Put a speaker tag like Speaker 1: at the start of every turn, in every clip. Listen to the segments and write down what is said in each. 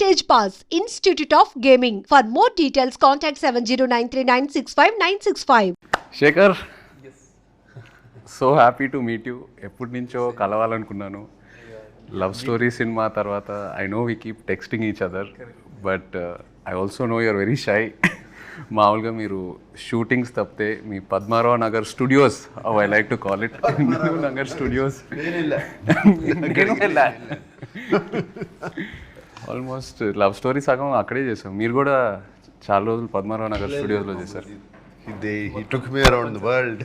Speaker 1: Stage Pass, Institute of Gaming. For more details, contact 7093965965965.
Speaker 2: Shekhar, so happy to meet you. ఎప్పటి నుంచో కలవాలనుకున్నాను. Love Story సినిమా తర్వాత I know we keep texting each other, but I also know you're very shy. మామూలుగా మీరు shootings తప్పితే మీ Padmarao Nagar studios, I like to call it Nagar studios, almost Love Story సగం అక్కడే చేసాం. మీరు కూడా చాలా రోజులు పద్మారావు నగర్ స్టూడియోస్లో చేశారు.
Speaker 3: He took me around the world.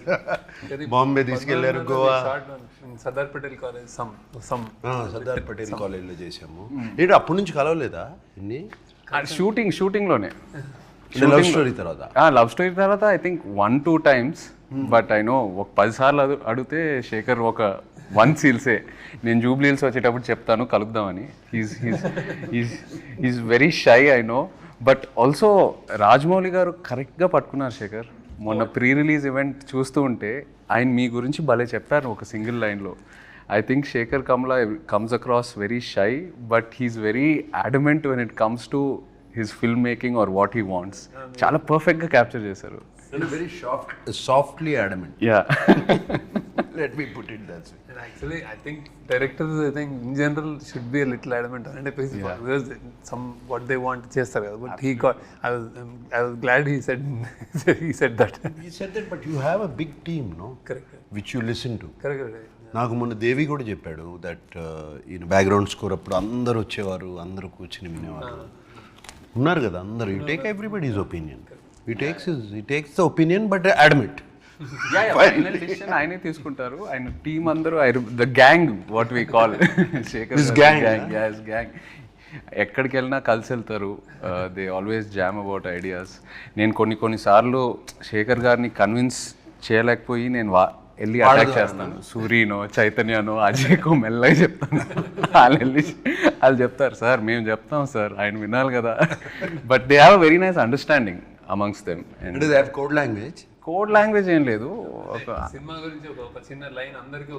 Speaker 3: Bombay తీసుకెళ్లారు, గోవా,
Speaker 4: సర్దార్ పటేల్ కాలేజ్
Speaker 3: సర్దార్ పటేల్ కాలేజ్లో చేసాము. ఏంటి అప్పటి నుంచి కలవలేదా? ఇన్ని
Speaker 2: షూటింగ్లోనే
Speaker 3: లవ్ స్టోరీ తర్వాత
Speaker 2: లవ్ స్టోరీ తర్వాత I think 1-2 times, but I know ఒక 10 సార్లు అడిగితే శేఖర్ ఒక 1 సీల్సే. నేను జూబ్లీ హిల్స్ వచ్చేటప్పుడు చెప్తాను కలుద్దామని. Is very shy, I know. But also Rajamouli గారు కరెక్ట్గా పట్టుకున్నారు శేఖర్. మొన్న ప్రీ రిలీజ్ ఈవెంట్ చూస్తూ ఉంటే ఆయన మీ గురించి భలే చెప్పారు ఒక సింగిల్ లైన్లో. I think Shekhar Kammula comes across very shy, but he's very adamant when it comes to his film making or what he wants. చాలా పర్ఫెక్ట్గా క్యాప్చర్ చేశారు.
Speaker 3: Very softly adamant.
Speaker 2: Yeah,
Speaker 3: let me put it that way.
Speaker 4: And actually I think directors, I think in general should be a little adamant on it, because some what they want chestar kada, but he got, I was glad he said he said that.
Speaker 3: He said that, but you have a big team, no?
Speaker 4: Correct.
Speaker 3: Which you listen to.
Speaker 4: Correct.
Speaker 3: నాకు మొన్న దేవి కూడా చెప్పాడు that ఈయన background score అప్పుడు అందరు వచ్చేవారు, అందరూ కూర్చుని వినేవారు ఉన్నారు కదా అందరు. You take everybody's opinion, he takes the opinion but admit.
Speaker 2: Final decision ఆయనే తీసుకుంటారు. ఆయన టీం అందరూ, the gang what we call Shekhar gang. ఎక్కడికి వెళ్ళినా కలిసి వెళ్తారు. They always jam about ideas. నేను కొన్నిసార్లు శేఖర్ గారిని కన్విన్స్ చేయలేకపోయి నేను వెళ్ళి అటాక్ చేస్తాను. సూర్యనో చైతన్యనో అజయ్కో మెల్లగా చెప్తాను. వాళ్ళు చెప్తారు సార్ మేము చెప్తాం సార్, ఆయన వినాలి కదా. But they have very nice understanding amongst them. Code language ఏం లేదు. ఒక
Speaker 4: సినిమా గురించి ఒక చిన్న లైన్ అందరికి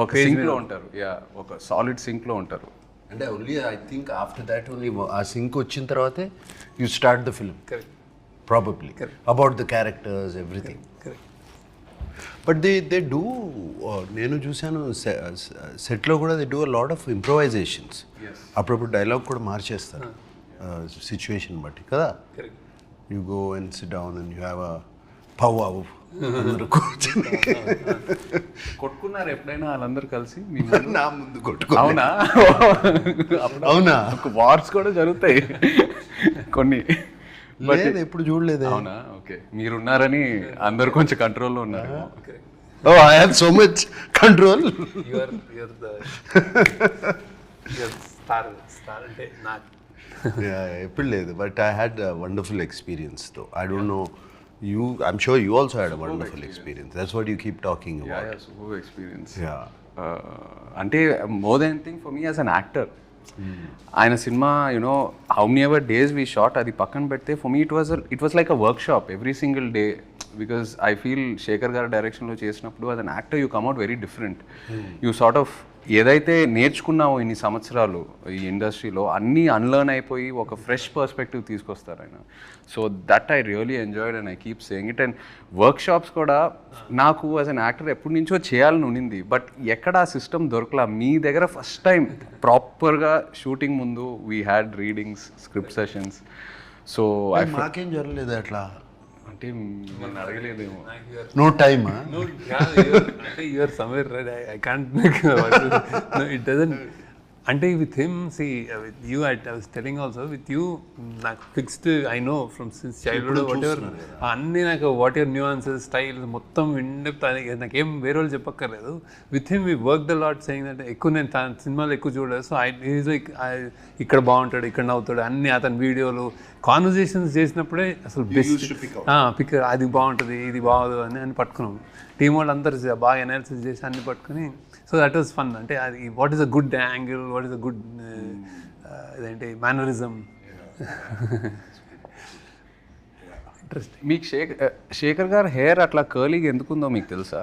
Speaker 2: ఒక సింక్లో ఉంటారు. యా, ఒక సాలిడ్ సింక్లో ఉంటారు.
Speaker 3: అంటే only I think after that only ఆ సింక్ వచ్చిన తర్వాతే you start the film probably about the characters everything. But they do, నేను చూశాను సెట్లో కూడా they do a lot of improvisations. అప్పుడప్పుడు డైలాగ్ కూడా మార్చేస్తారు సిచ్యువేషన్ బట్టి కదా. You go and sit down and you have a powwow.
Speaker 2: కొట్టుకున్నారు ఎప్పుడైనా వాళ్ళందరూ కలిసి?
Speaker 3: నా ముందు కొట్టుకో.
Speaker 2: అవునా?
Speaker 3: అవునా?
Speaker 2: వార్స్ కూడా జరుగుతాయి కొన్ని, బట్
Speaker 3: ఎప్పుడు చూడలేదు.
Speaker 2: అవునా? ఓకే, మీరున్నారని అందరు కొంచెం కంట్రోల్లో ఉన్నారు.
Speaker 3: Oh, I have so much control.
Speaker 4: You're the star అంటే నాకు.
Speaker 3: ఎప్పుడు లేదు, but I had a wonderful experience though. I don't know. I'm sure you also had a wonderful experience. That's what you keep talking about.
Speaker 2: Yeah, superb experience.
Speaker 3: Yeah.
Speaker 2: అంటే more than anything for me as an actor, ఆయన సినిమా you know how many ever days we shot అది పక్కన పెడితే for me it was like a workshop every single day. Because I feel Shekhar గారి డైరెక్షన్లో చేసినప్పుడు as an actor you come out very different. You sort of ఏదైతే నేర్చుకున్నావో ఇన్ని సంవత్సరాలు ఈ ఇండస్ట్రీలో అన్నీ అన్లర్న్ అయిపోయి ఒక ఫ్రెష్ పర్స్పెక్టివ్ తీసుకొస్తారు ఆయన. So that I really enjoyed and I keep saying it. And work shops కూడా నాకు యాజ్ అన్ యాక్టర్ ఎప్పటి నుంచో చేయాలని ఉండింది, బట్ ఎక్కడ ఆ సిస్టమ్ దొరకలా. మీ దగ్గర ఫస్ట్ టైం ప్రాపర్గా షూటింగ్ ముందు we had readings, script sessions. So
Speaker 3: మాకేం జరగలేదు అట్లా.
Speaker 2: అంటే మిమ్మల్ని అడగలేదేమో.
Speaker 3: No time.
Speaker 4: అంటే you're somewhere right. I can't make it doesn't. అంటే with him see with you I was telling also with you నాకు fixed I know from since childhood whatever అన్నీ నాకు వాట్ ఎవర్ న్యూఆన్సెస్ స్టైల్స్ మొత్తం in depth నాకేం వేరే వాళ్ళు చెప్పక్కర్లేదు. With him we work the lot saying that ఎక్కువ నేను సినిమాలు ఎక్కువ చూడలేదు. సో ఈజ్ లైక్ ఇక్కడ బాగుంటాడు, ఇక్కడ నవ్వుతాడు, అన్ని అతని వీడియోలు కాన్వర్జేషన్స్ చేసినప్పుడే అసలు బెస్ట్ పిక్ అది బాగుంటుంది ఇది బాగోదు అని పట్టుకున్నాం. టీం వాళ్ళు అందరు బాగా అనాలిసిస్ చేసి అన్ని పట్టుకుని. So that was fun. అంటే అది what is a good angle, what is a good ఇదేంటి మేనరిజం.
Speaker 2: ఇంట్రెస్టింగ్. మీకు శేఖర్ గారు హెయిర్ అట్లా కర్లీగా ఎందుకుందో మీకు తెలుసా?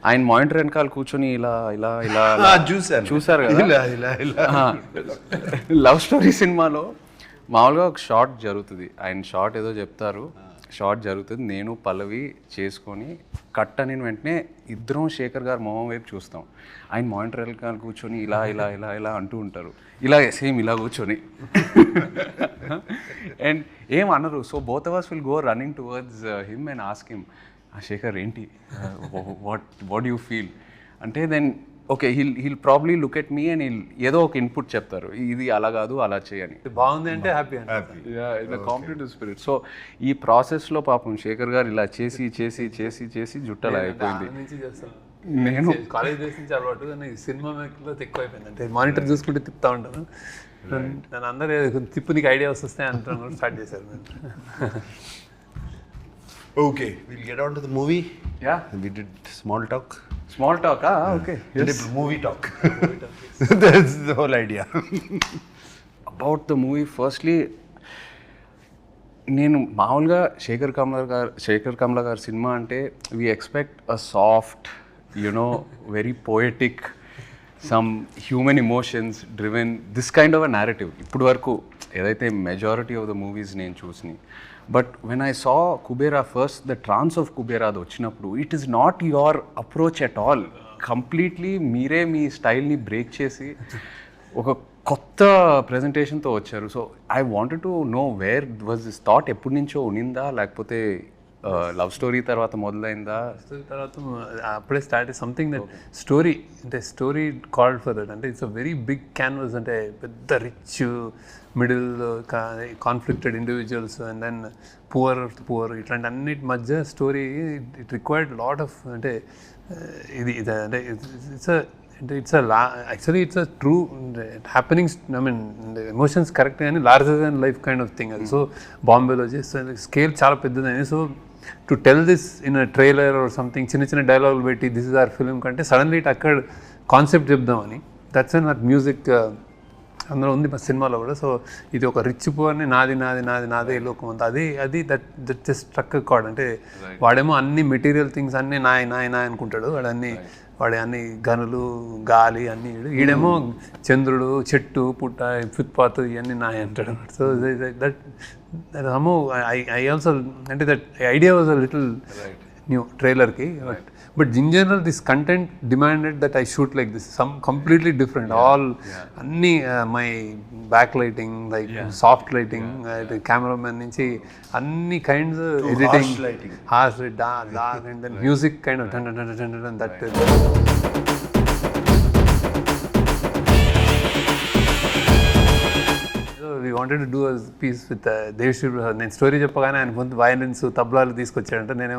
Speaker 2: ఆయన మానిటర్ వెనకాల కూర్చొని ఇలా ఇలా ఇలా చూసారు కదా. లవ్ స్టోరీ సినిమాలో మామూలుగా ఒక షార్ట్ జరుగుతుంది, ఆయన షార్ట్ ఏదో చెప్తారు, షార్ట్ జరుగుతుంది, నేను పల్లవి చేసుకొని కట్ అని వెంటనే ఇద్దరం శేఖర్ గారు మొహం వైపు చూస్తాం. ఆయన మానిటర్ వెనకాల కూర్చొని ఇలా ఇలా ఇలా ఇలా అంటూ ఉంటారు, ఇలా సేమ్ ఇలా కూర్చొని అండ్ ఏం అనరు. So both of us will go running towards him and ask him, Shekhar ఏంటి, వాట్ యూ ఫీల్ అంటే, then okay he'll probably look at me and ఏదో ఒక ఇన్పుట్ చెప్తారు, ఇది అలా కాదు అలా చేయని,
Speaker 4: బాగుంది అంటే హ్యాపీ
Speaker 2: ఇట్లా కాంపిటేటివ్ స్పిరిట్. సో ఈ ప్రాసెస్లో పాపం శేఖర్ గారు ఇలా చేసి చేసి చేసి చేసి జుట్టలా అయిపోయింది.
Speaker 4: నేను కాలేజ్ డేస్ నుంచి అలవాటు, కానీ సినిమా మేకర్లో ఎక్కువ అయిపోయింది. అంటే మానిటర్ చూసుకుంటే తిప్పుతా ఉంటాను, నన్ను అందరూ తిప్పు నీకు ఐడియా వస్తే అంటాను, స్టార్ట్ చేశారు.
Speaker 3: Okay, we'll get on to the movie.
Speaker 2: Yeah.
Speaker 3: We did small talk.
Speaker 2: Small talk, okay.
Speaker 3: Yes. Movie talk. That's the whole idea.
Speaker 2: About the movie, firstly, నేను మామూలుగా శేఖర్ కమ్ల గారి సినిమా అంటే we expect a soft, you know, very poetic, some human emotions driven, this kind of a narrative ఇప్పుడు వరకు ఏదైతే majority of the movies నేను చూసినాయి. But when I saw Kubera first, the trance of Kubera అది వచ్చినప్పుడు, it is not your approach at all, completely మీరే మీ స్టైల్ని బ్రేక్ చేసి ఒక కొత్త ప్రజెంటేషన్తో వచ్చారు. So I wanted to know where was this thought, ఎప్పటి నుంచో ఉనిందా లేకపోతే లవ్ స్టోరీ తర్వాత మొదలైందా?
Speaker 4: తర్వాత అప్పుడే స్టార్ట్ సంథింగ్ దట్ స్టోరీ, అంటే స్టోరీ కాల్డ్ ఫర్ దట్. అంటే it's a very big canvas, అంటే పెద్ద rich middle conflicted individuals and then poor ఇట్లాంటి అన్నిటి మధ్య story. It required lot of, అంటే ఇది అంటే it's actually it's a true happenings, I mean emotions correct కానీ larger than life kind of thing అది. సో బాంబేలో చేస్తే స్కేల్ చాలా పెద్దదని. So to tell this in a trailer or something, చిన్న చిన్న డైలాగులు పెట్టి దిస్ ఇస్ అవర్ ఫిల్మ్ కంటే సడన్లీ ఇట్ అక్కడ కాన్సెప్ట్ చెప్దామని, దట్స్ అండ్ నాకు మ్యూజిక్ అందులో ఉంది మా సినిమాలో కూడా. సో ఇది ఒక రిచ్ పువర్ని నాది నాది నాది నాదే లోకం అంతా, అది దట్ జస్ట్ స్ట్రక్ కార్డ్. అంటే వాడేమో అన్ని మెటీరియల్ థింగ్స్ అన్నీ నాయ అనుకుంటాడు, వాడి అన్ని గనులు గాలి అన్నీ, ఈడేమో చంద్రుడు చెట్టు పుట్ట ఫుట్పాత్ ఇవన్నీ నాయ అంటాడు. సో దట్ అమ్మో ఐ ఆల్సో, అంటే that idea was a little new ట్రైలర్కి. But in general this content demanded that I shoot like this, some completely different. All అన్నీ my back lighting, like soft lighting, cameramen నుంచి అన్ని kinds, editing, harsh dark and then music kind of that. We wanted to do a piece with Devshri. నేను story చెప్పగానే ఆయన ముందు violins తబ్లాలు తీసుకొచ్చాడంటే, నేను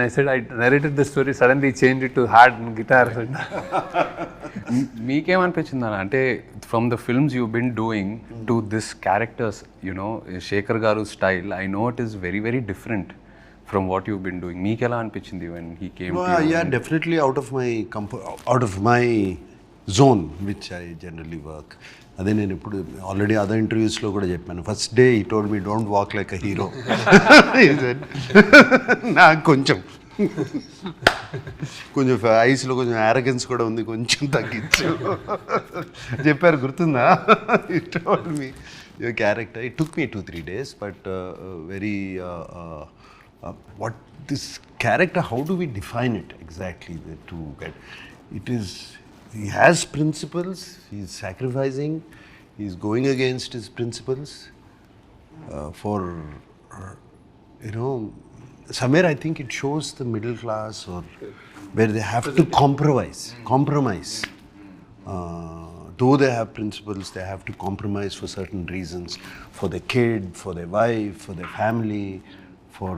Speaker 4: I said I narrated the story, suddenly changed it to hard guitar.
Speaker 2: మీకేమనిపించింది అంటే from the films you been doing to this characters, you know Shekhar garu style, I know it is very very different from what you been doing. మీకు ఎలా అనిపించింది when he came to you?
Speaker 3: Yeah, definitely out of my zone which I generally work. అదే నేను ఇప్పుడు already other ఇంటర్వ్యూస్లో కూడా చెప్పాను. First day ఈ told me don't walk like a hero. నాకు కొంచెం ఐస్లో కొంచెం యారగెన్స్ కూడా ఉంది, కొంచెం తగ్గించు చెప్పారు, గుర్తుందా? ఈ told me your character. It took me 2-3 days, but very what this character, how do we define it exactly to get it is. He has principles, he is sacrificing, he is going against his principles for, somewhere I think it shows the middle class, or where they have to compromise. Though they have principles, they have to compromise for certain reasons, for their kid, for their wife, for their family, for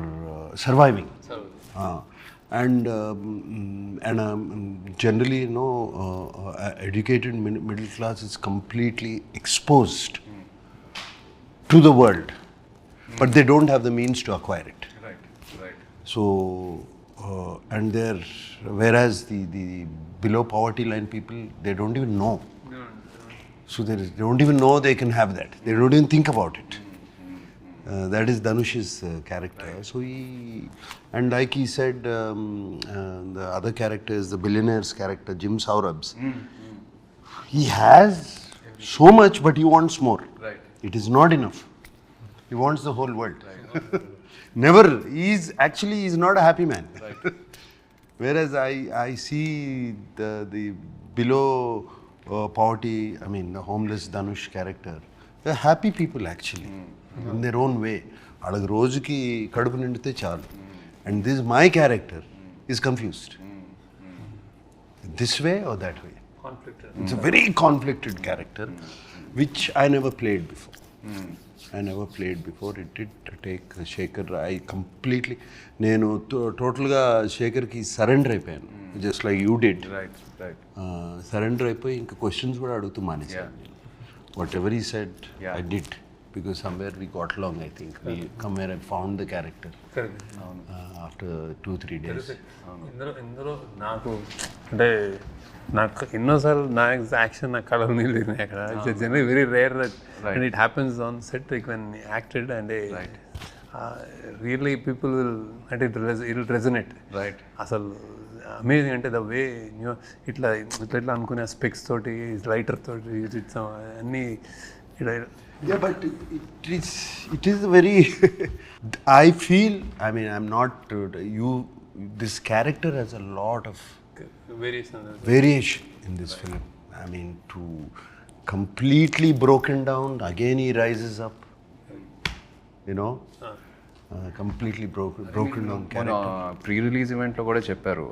Speaker 3: surviving. And generally, educated middle class is completely exposed to the world, but they don't have the means to acquire it.
Speaker 2: Right.
Speaker 3: So, and whereas the below poverty line people, they don't even know. So they don't even know they can have that. They don't even think about it. That is Dhanush's character. So and like he said, the other character is the billionaire's character, Jim Saurabh's. He has so much, but he wants more.
Speaker 2: Right.
Speaker 3: It is not enough. He wants the whole world. Never. He's not a happy man.
Speaker 2: Right.
Speaker 3: Whereas I see the below poverty, I mean the homeless Dhanush character, they're happy people actually, in their own way. వాళ్ళకి రోజుకి కడుపు నిండితే చాలు. And this my character is confused. This way or that way.
Speaker 4: Conflicted.
Speaker 3: It's a very conflicted character, which I never played before. It did take Sekhar. I completely, నేను టోటల్గా శేఖర్కి surrender అయిపోయాను, just like you did.
Speaker 2: Right.
Speaker 3: Surrender అయిపోయి ఇంకా questions కూడా అడుగుతూ మానేసాను. Whatever he said I did, because somewhere we got long. I think we came where I found the character after 2-3 days.
Speaker 4: ఇందులో నాకు అంటే నాకు ఎన్నోసార్లు నా యాక్షన్ నా కళలు నీళ్ళు అక్కడ. It's generally very rare and it happens on set like when acted and really people will అంటే ఇట్ రెజనేట్.
Speaker 2: రైట్.
Speaker 4: అసలు అమేజింగ్ అంటే ద వే ఇట్లా అనుకునే స్పెక్స్ తోటి లైటర్ తోటి అన్నీ
Speaker 3: Yeah, but it is very. I feel. I mean, I'm not you. This character has a lot of variation in this film. I mean, to completely broken down. Again, he rises up. You know, completely broken down character.
Speaker 2: Pre-release event lo kuda chepparu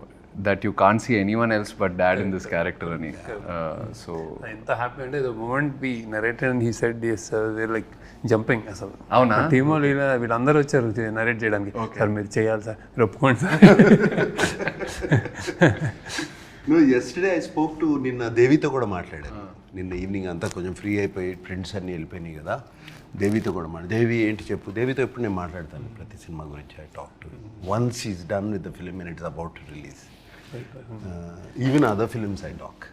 Speaker 2: that you can't see anyone else but dad in this character ani. So
Speaker 4: enta happy ante the moment we narrated and he said yes, they like jumping asalu.
Speaker 2: avuna
Speaker 4: team lo వీళ్ళందరూ వచ్చారు narrate చేయడానికి. Sir మీరు చేయాలి sir, మీరు ఒప్పుకోండి sir.
Speaker 3: No, yesterday I spoke to నిన్న దేవితో కూడా మాట్లాడాను. నిన్న ఈవినింగ్ అంతా కొంచెం ఫ్రీ అయిపోయి ఫ్రెండ్స్ అన్నీ వెళ్ళిపోయినాయి కదా, దేవితో కూడా దేవి ఏంటి చెప్పు. దేవితో ఎప్పుడు నేను మాట్లాడతాను ప్రతి సినిమా గురించి. I talk to once is done with the film and it's about to release. Even other films I talk,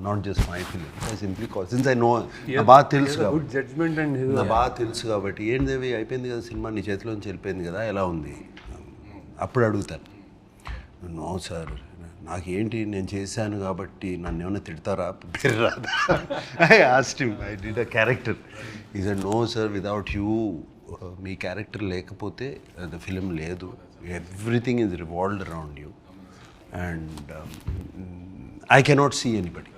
Speaker 3: not just my film. I simply call since I know నా బాగా తెలుసు కాబట్టి ఏంటి దేవి అయిపోయింది కదా సినిమా, నీ చేతిలోంచి వెళ్ళిపోయింది కదా, ఎలా ఉంది అప్పుడు అడుగుతాను. నో సార్, నాకేంటి నేను చేశాను కాబట్టి నన్ను ఏమైనా తిడతారా, పేరు రాదా. I asked him, I did a character. He said no sir, without you, మీ క్యారెక్టర్ లేకపోతే ద ఫిలిం లేదు. Everything is revolved around you and I cannot see anybody.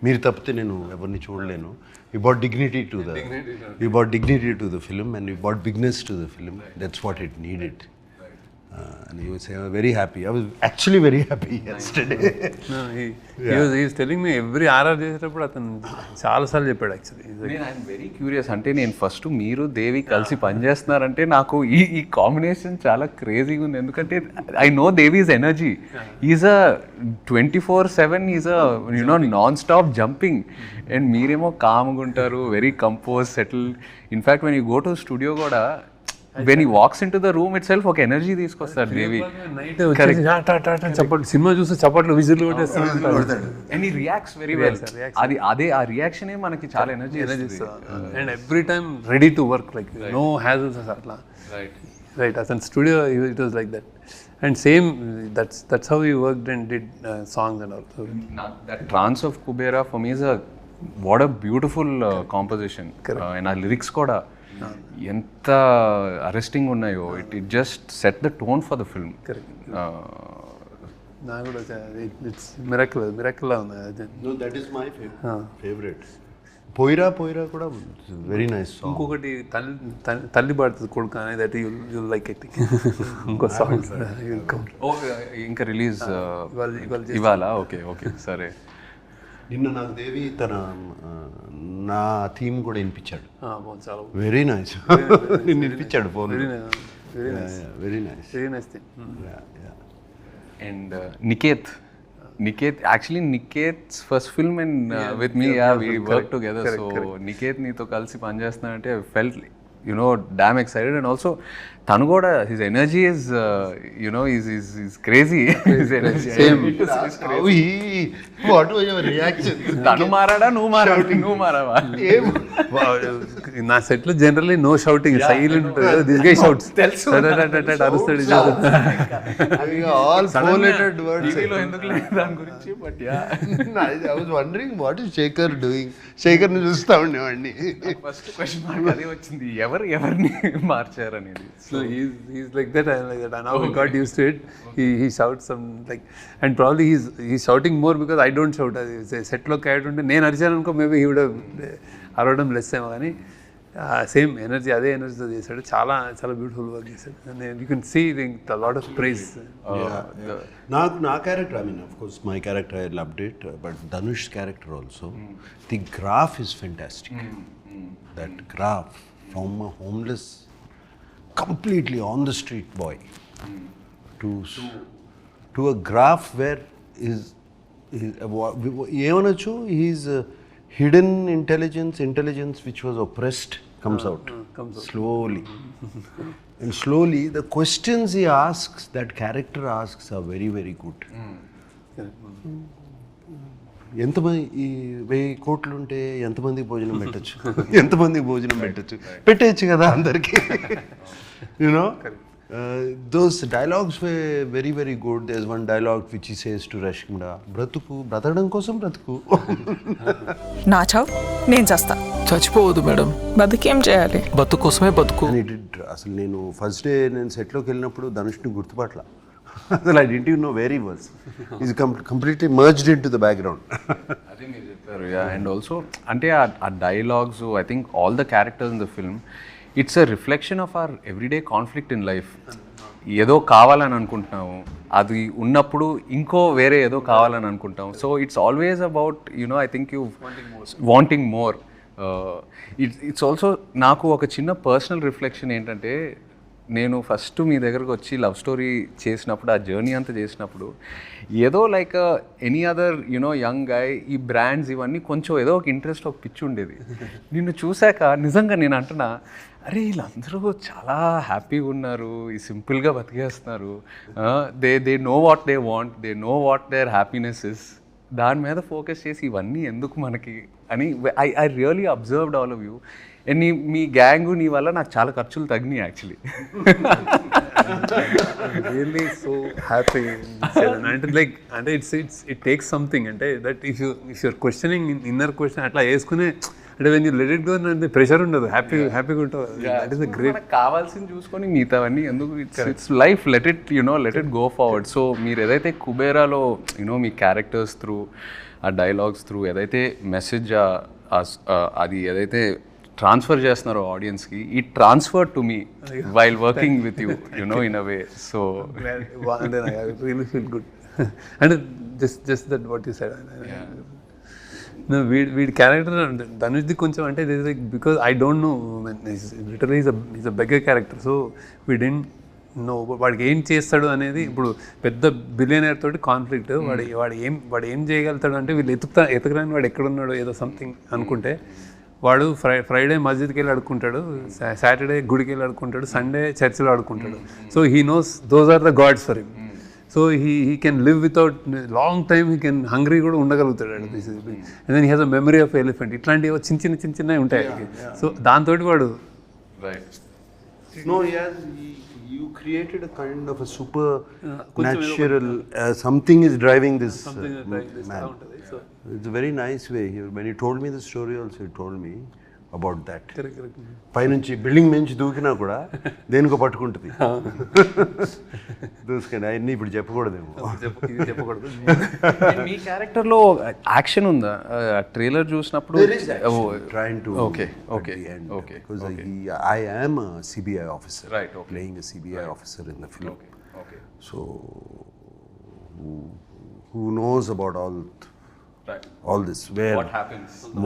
Speaker 3: మీరు తప్పితే నేను ఎవరిని చూడలేను. You brought dignity to the film and you brought bigness to the film. That's what it needed. And he was very happy. I was actually very happy yesterday.
Speaker 4: No, he was telling me every RR చేసేటప్పుడు అతను చాలాసార్లు చెప్పాడు actually.
Speaker 2: I'm very curious. అంటే నేను first మీరు దేవి కలిసి పనిచేస్తున్నారంటే నాకు ఈ కాంబినేషన్ చాలా క్రేజీగా ఉంది. ఎందుకంటే I know Devi's energy. Is a 24/7 is a non stop jumping. And మీరేమో కామ్గా ఉంటారు, very compose, settle. In fact when you go to studio కూడా when he walks into the room itself ఒక ఎనర్జీ తీసుకొస్తాడు దేవి.
Speaker 4: చప్పట్లు సినిమా చూస్తే చప్పట్లు whistle కొట్టేస్తాడు
Speaker 2: and he reacts very well. అదే ఆ రియాక్షనే మనకి చాలా energy
Speaker 4: and every time ready to work, like no hassles అట్లా. Right, as in studio it was like that. And same, that's how we worked and did songs and all. So
Speaker 2: that trance of Kuberaa for me is what a beautiful composition. And our lyrics కూడా ఎంత arresting ఉన్నాయో. It just set the tone for the film.
Speaker 4: నాకు కూడా it's miracle ఉంది.
Speaker 3: No, that is my favorite. పోయిరా కూడా very nice song.
Speaker 4: ఇంకొకటి తల్లి పాడుతుంది కొడుకు అనేది, దట్ యు లైక్ ఇట్. ఇంకో సాంగ్
Speaker 2: ఇంకా రిలీజ్ ఇవాళ. ఓకే సరే.
Speaker 3: నిన్న నాకు దేవి తన నా థీమ్ కూడా వినిపించాడు.
Speaker 4: చాలా
Speaker 3: వెరీ నైస్. నిన్ను వినిపించాడు phone. Very nice.
Speaker 2: And Niketh actually Niketh's first film and with me we worked together. So Niketh నీతో కలిసి పనిచేస్తున్నానంటే I felt damn excited. And also tanu kuda his energy is is crazy. His energy
Speaker 4: Same.
Speaker 3: What was your reaction?
Speaker 2: tanu marada nu marava.
Speaker 4: నా set లో generally no shouting, silent ఉంటుంది. This guy shouts, అరుస్తాడు.
Speaker 3: All four-lettered words.
Speaker 2: టీవీలో ఎందుకు లేదు దాని గురించి, but
Speaker 3: I was wondering what is Sekhar doing. Sekhar ని చూస్తా ఉండేవాడిని.
Speaker 2: ఫస్ట్ క్వశ్చన్ మార్క్ అదే వచ్చింది, ఎవరిని మార్చారు అనేది.
Speaker 4: So he's like that, I'm like that. And now we got used to it. He shouts some like, and probably he's shouting more because I don't shout. Set లో క్యారెట్ ఉంటే నేను అరిచాను అనుకో, మేబీ he would have అరవడం less ఏమో, కానీ same energy, అదే ఎనర్జీతో చేశాడు. చాలా చాలా బ్యూటిఫుల్ వర్క్ చేశాడు. And you can see lot of praise.
Speaker 3: నా character, I mean, of course, my character I loved it, but Dhanush's character also, the graph is fantastic. That graph from a homeless, completely on the street boy, to a graph where ఏమనొచ్చు, he's hidden intelligence which was oppressed comes out slowly. And slowly the questions he asks, that character asks, are very, very good. ఎంతమంది ఈ 1000 కోట్లు ఉంటే ఎంతమంది భోజనం పెట్టచ్చు, ఎంతమంది భోజనం పెట్టచ్చు కదా అందరికి. You know those dialogues were very, very good. There's one dialogue which he says to Rashmida, బ్రతకడం కోసం బ్రతుకు.
Speaker 5: నా చావు నేను చేస్తా.
Speaker 6: చచ్చిపోవద్దు మేడం,
Speaker 5: బతుకేం చేయాలి,
Speaker 6: బతుకు కోసమే బతుకు.
Speaker 3: అసలు నేను ఫస్ట్ డే నేను సెట్లోకి వెళ్ళినప్పుడు ధనుష్ని గుర్తుపట్ల. అసలు I didn't even know where he was. He's completely merged into the background.
Speaker 2: అదే మీరు చెప్పారు. అండ్ ఆల్సో అంటే ఆ dialogues, I think all the characters in the film, it's a reflection of our everyday conflict in life. ఏదో కావాలని అనుకుంటున్నాము, అది ఉన్నప్పుడు ఇంకో వేరే ఏదో కావాలని అనుకుంటాం. So it's always about I think you wanting more. It's also నాకు ఒక చిన్న పర్సనల్ రిఫ్లెక్షన్ ఏంటంటే, నేను ఫస్ట్ మీ దగ్గరకు వచ్చి లవ్ స్టోరీ చేసినప్పుడు, ఆ జర్నీ అంతా చేసినప్పుడు, ఏదో like any other young guy, ఈ బ్రాండ్స్ ఇవన్నీ కొంచెం ఏదో ఒక ఇంట్రెస్ట్, ఒక పిచ్చి ఉండేది. నిన్ను చూశాక నిజంగా నేను అంటున్నా, అరే వీళ్ళందరూ చాలా హ్యాపీగా ఉన్నారు, ఈ సింపుల్గా బతికేస్తున్నారు, they know what they want, they know what their happiness is. దాని మీద ఫోకస్ చేసి ఇవన్నీ ఎందుకు మనకి అని I really observed all of you. And మీ గ్యాంగ్ నీ వల్ల నాకు చాలా ఖర్చులు తగ్గినాయి యాక్చువల్లీ.
Speaker 4: Really so happy. అంటే ఇట్ టేక్స్ సంథింగ్, అంటే that if you're questioning inner question అట్లా వేసుకునే, అంటే when you let it go pressure ఉండదు, హ్యాపీగా ఉంటుంది. That is the great.
Speaker 2: కావాల్సింది చూసుకొని మిగతావన్నీ ఎందుకు, it's life, let it go forward. So మీరు ఏదైతే కుబేరాలో మీ క్యారెక్టర్స్ త్రూ, ఆ డైలాగ్స్ త్రూ ఏదైతే మెసేజ్ అది ఏదైతే ట్రాన్స్ఫర్ చేస్తున్నారో ఆడియన్స్కి, ఈ transfer to me while working with you in a way. So
Speaker 4: really feel good. And just that what you said, వీడి క్యారెక్టర్ ధనుష్ది కొంచెం అంటే because I don't know, literally is a beggar character. So we don't know వాడికి ఏం చేస్తాడు అనేది. ఇప్పుడు పెద్ద బిలియనర్ తోటి కాన్ఫ్లిక్ట్, వాడు ఏం చేయగలుగుతాడు అంటే, వీళ్ళు ఎతకడానికి వాడు ఎక్కడున్నాడో ఏదో సంథింగ్ అనుకుంటే, వాడు ఫ్రైడే మస్జిద్కి వెళ్ళి అడుక్కుంటాడు, సాటర్డే గుడికి వెళ్ళి అడుక్కుంటాడు, సండే చర్చిలో అడుక్కుంటాడు. So he knows those are the gods for him. So he can live without long time, he can hungry కూడా ఉండగలుగుతాడు. And then he has a memory of elephant. ఇట్లాంటివి చిన్నవి ఉంటాయి. సో దాంతో వాడు
Speaker 3: you created a kind of a supernatural something is driving this man. It's a very nice way. When you told me the story also, you told me about that.
Speaker 4: Correct.
Speaker 3: పైనుంచి building నుంచి దూకినా కూడా దేనికో పట్టుకుంటుంది. దూసుకండి అవన్నీ ఇప్పుడు చెప్పకూడదేమో.
Speaker 2: మీ క్యారెక్టర్లో action ఉందా? Trailer చూసినప్పుడు
Speaker 3: trying to
Speaker 2: okay
Speaker 3: because I am a CBI officer,
Speaker 2: right,
Speaker 3: playing a CBI officer in the film.
Speaker 2: Okay.
Speaker 3: So who knows about all this, where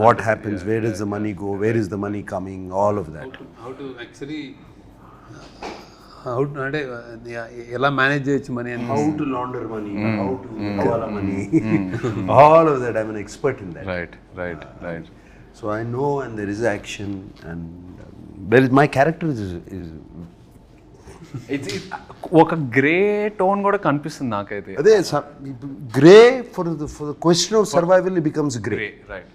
Speaker 3: what happens, where does the money go, where is the money coming, all of that.
Speaker 4: How to actually అంటే ఎలా manage చేయొచ్చు money,
Speaker 3: how to launder money, how to hawala money, all of that. I'm an expert in that.
Speaker 2: Right.
Speaker 3: So I know, and there is action, and my character is
Speaker 2: ఒక grey tone కూడా కనిపిస్తుంది నాకైతే.
Speaker 3: అదే grey for the question of survival it becomes grey.
Speaker 2: Right right.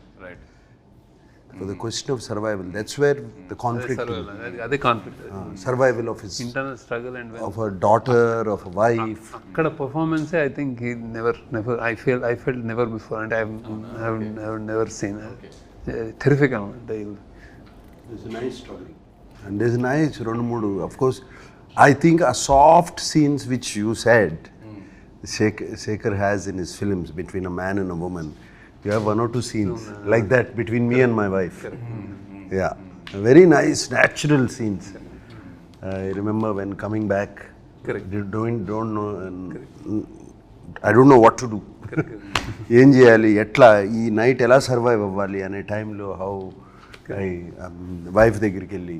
Speaker 3: For the question of survival, that's where the conflict,
Speaker 4: అదే conflict,
Speaker 3: survival of his,
Speaker 4: internal struggle and
Speaker 3: of a daughter, of a wife.
Speaker 4: అక్కడ performance I think he never I felt never before అంటే I have never seen. Terrific అంటే
Speaker 3: There's a nice story and there's a nice rendu moodu, of course. I think a soft scenes which you said Sekhar has in his films between a man and a woman. You have 1 or 2 scenes like that between me and my wife. Yeah, very nice natural scenes. I remember when coming back, don't know, I don't know what to do. ఏం చేయాలి, ఎట్లా ఈ night ఎలా survive అవ్వాలి అనే టైంలో how I wife దగ్గరికి వెళ్ళి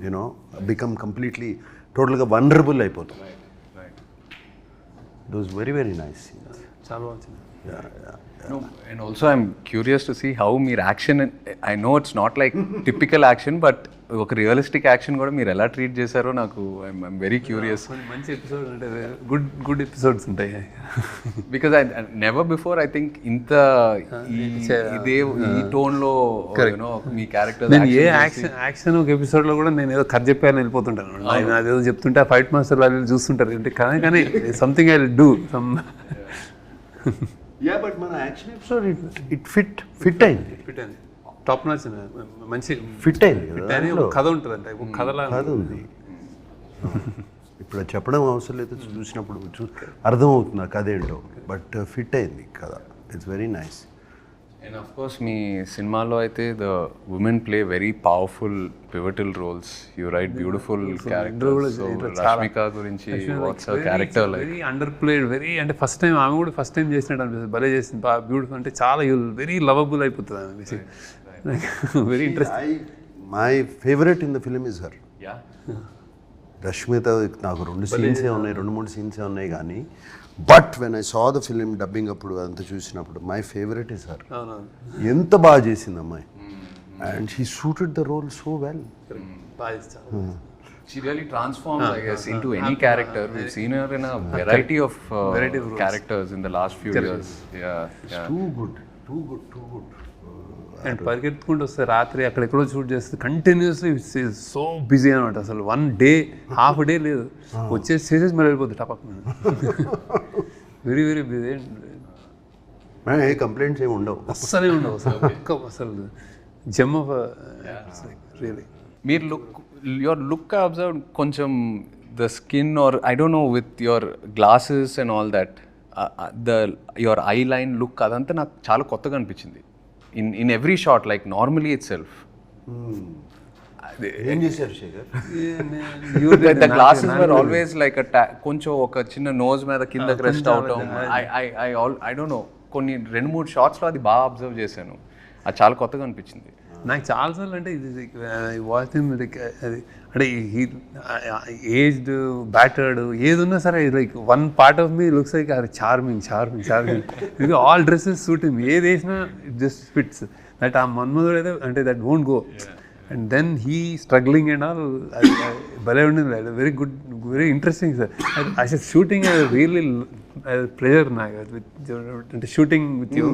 Speaker 3: యూనో బికమ్ కంప్లీట్లీ టోటల్గా వనరబుల్ అయిపోతాం. It was very very nice scenes.
Speaker 4: చాలా బాగుంది.
Speaker 2: No, and also I'm curious to see how మీరు action, I know it's not like typical action, but ఒక రియలిస్టిక్ యాక్షన్ కూడా మీరు ఎలా ట్రీట్ చేశారో నాకు ఐఎమ్ వెరీ క్యూరియస్.
Speaker 4: మంచి ఎపిసోడ్ అంటే గుడ్ ఎపిసోడ్స్ ఉంటాయి.
Speaker 2: Because I never before I think ఇంత ఇదే ఈ టోన్లో మీ క్యారెక్టర్.
Speaker 4: నేను ఏ యాక్షన్ ఒక ఎపిసోడ్లో కూడా నేను ఏదో కథ చెప్పాలని వెళ్ళిపోతుంటాను. అదేదో చెప్తుంటే ఫైట్ మాస్టర్ వాళ్ళు చూస్తుంటారు అంటే కానీ something I will do some.
Speaker 3: Yeah, but మన యాక్షన్ ఎపిసోడ్ ఇట్ ఫిట్ అయింది.
Speaker 4: టాప్ నాచ్ మంచి
Speaker 3: ఫిట్ అయింది కదా.
Speaker 4: కథ ఉంటుంది అంటే కథలా
Speaker 3: కథ ఉంది. ఇప్పుడు చెప్పడం అవసరం లేదు, చూసినప్పుడు అర్థమవుతుంది కథ ఏంటో. బట్ ఫిట్ అయింది కథ. It's very nice.
Speaker 2: And of course మీ సినిమాలో అయితే the women play very powerful pivotal roles. You write beautiful characters. So Rashmika గురించి what's her character like?
Speaker 4: Very underplayed, very అంటే ఫస్ట్ టైం ఆమె కూడా ఫస్ట్ టైం చేసినట్టు అనిపిస్తుంది. భలే చేసింది, బాగా బ్యూటిఫుల్. అంటే చాలా వెరీ లవబుల్ అయిపోతుంది ఆమె. Very interesting.
Speaker 3: My favourite in the film is her. Rashmita నాకు 2 సీన్సే ఉన్నాయి, 2-3 సీన్సే ఉన్నాయి కానీ but when I saw the film dubbing అప్పుడు అంతా చూసినప్పుడు మై ఫేవరెట్ ఇస్ హర్. ఎంత బాగా చేసింది అమ్మాయి. And she suited the role so well.
Speaker 2: She really transforms, I guess, into any character. We've seen her in a variety of characters in the last few years. Yeah.
Speaker 3: Too good.
Speaker 4: And పరిగెత్తుకుంటూ వస్తే రాత్రి అక్కడెక్కడో shoot చేస్తే continuously so busy అనమాట. అసలు 1 day half day లేదు, వచ్చేసి చేసేసి మరి వెళ్ళిపోతుంది టపక్. Very very busy.
Speaker 3: ఏ కంప్లైంట్స్ ఏమి ఉండవు,
Speaker 4: అస్సలే ఉండవు అసలు జమ్ ఆఫ్ రియలీ.
Speaker 2: మీరు యువర్ లుక్ ఐ అబ్జర్వ్ కొంచెం the skin or I don't know with your glasses and all that your eye line look అదంతా నాకు చాలా కొత్తగా అనిపించింది. In every shot, like normally itself.
Speaker 3: ఏం చేశారు Shekhar?
Speaker 2: The glasses were always like కొంచెం ఒక చిన్న నోజ్ మీద కిందకి రెస్ట్ అవటం. I don't know, కొన్ని 2-3 షాట్స్లో అది బాగా అబ్జర్వ్ చేశాను. అది చాలా కొత్తగా అనిపించింది
Speaker 4: నాకు చాలాసార్లు. అంటే ఇది వాచ్ అది అంటే ఏజ్డ్ బ్యాటర్డ్ ఏది ఉన్నా సరే like 1 part of me looks like అది charming. All dresses suit him, ఏది వేసినా ఇట్ జస్ట్ ఫిట్స్. దట్ ఆ మన్మధుడు అయితే అంటే that won't go. And then he struggling and all భలే ఉండింది. Very good, very interesting sir. అసలు షూటింగ్ రియల్లీ ప్లెజర్ నాకు అంటే షూటింగ్ విత్ యూ.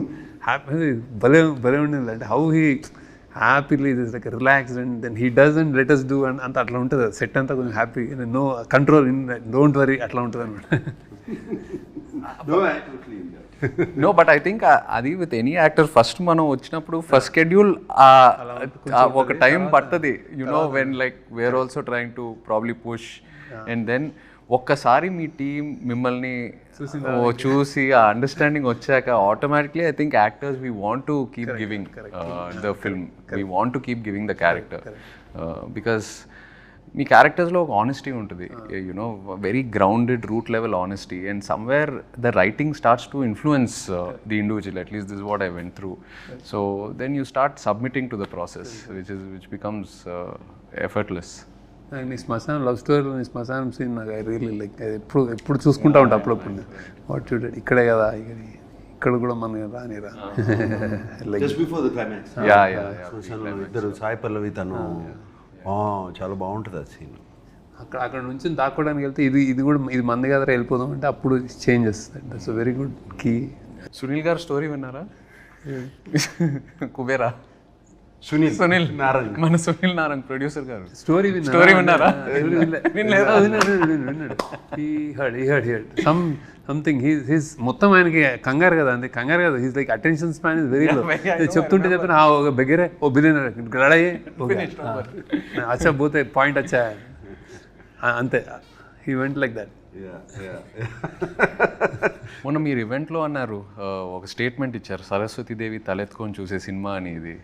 Speaker 4: హ్యాపీ భలే ఉండింది. అంటే how he happily is like relaxed and then he doesn't let us do అంత అట్లా ఉంటుంది. సెట్ అంతా కొంచెం happy, no control, don't worry అట్లా ఉంటుంది అనమాట.
Speaker 2: నో బట్ ఐ థింక్ అది విత్ ఎనీ యాక్టర్ ఫస్ట్ మనం వచ్చినప్పుడు ఫస్ట్ షెడ్యూల్ ఒక టైం పడుతుంది. You know when like we're also trying to probably push and then ఒక్కసారి మీ టీం మిమ్మల్ని చూసి ఆ అండర్స్టాండింగ్ వచ్చాక automatically I think actors we want to keep giving the film, we want to keep giving the character. Because మీ క్యారెక్టర్స్లో ఒక honesty ఉంటుంది, you know very grounded root level honesty. And somewhere the writing starts to influence the individual. At least this what I went through. So then you start submitting to the process which becomes effortless.
Speaker 4: నీ శ్మశానం love స్టోరీలో నీ శ్మశానం scene నాకు I really like ఎప్పుడు చూసుకుంటా ఉంటా అప్పుడప్పుడు. వాట్ చూడండి ఇక్కడే కదా, ఇక్కడ కూడా మన రానిరా.
Speaker 3: జస్ట్ బిఫోర్ ద క్లైమాక్స్ ఇద్దరు సాయి పల్లవి తను చాలా బాగుంటుంది ఆ సీన్.
Speaker 4: అక్కడ నుంచి దాక్కోవడానికి వెళ్తే ఇది కూడా ఇది మంది కదా వెళ్ళిపోదాం అంటే అప్పుడు చేంజ్ చేస్తుంది. That's very good key.
Speaker 2: Sunil garu story విన్నారా? కుబేరా
Speaker 3: సునీల్ నారంగ్,
Speaker 2: మన సునీల్ నారంగ్ ప్రొడ్యూసర్ గారు
Speaker 4: స్టోరీ
Speaker 2: విన్నారా?
Speaker 4: సంథింగ్ హీస్ మొత్తం ఆయనకి కంగారు కదా, అంతే కంగారు కదా. He's like attention span is very low. చెప్తుంటే ఒక బెగరే ఓ బిలియనర్ రెడీ అచ్చా పోతే పాయింట్ వచ్చా అంతే. He went like that.
Speaker 2: మొన్న మీరు ఈవెంట్లో అన్నారు, ఒక స్టేట్మెంట్ ఇచ్చారు, సరస్వతీదేవి తలెత్తుకొని చూసే సినిమా అని. ఇది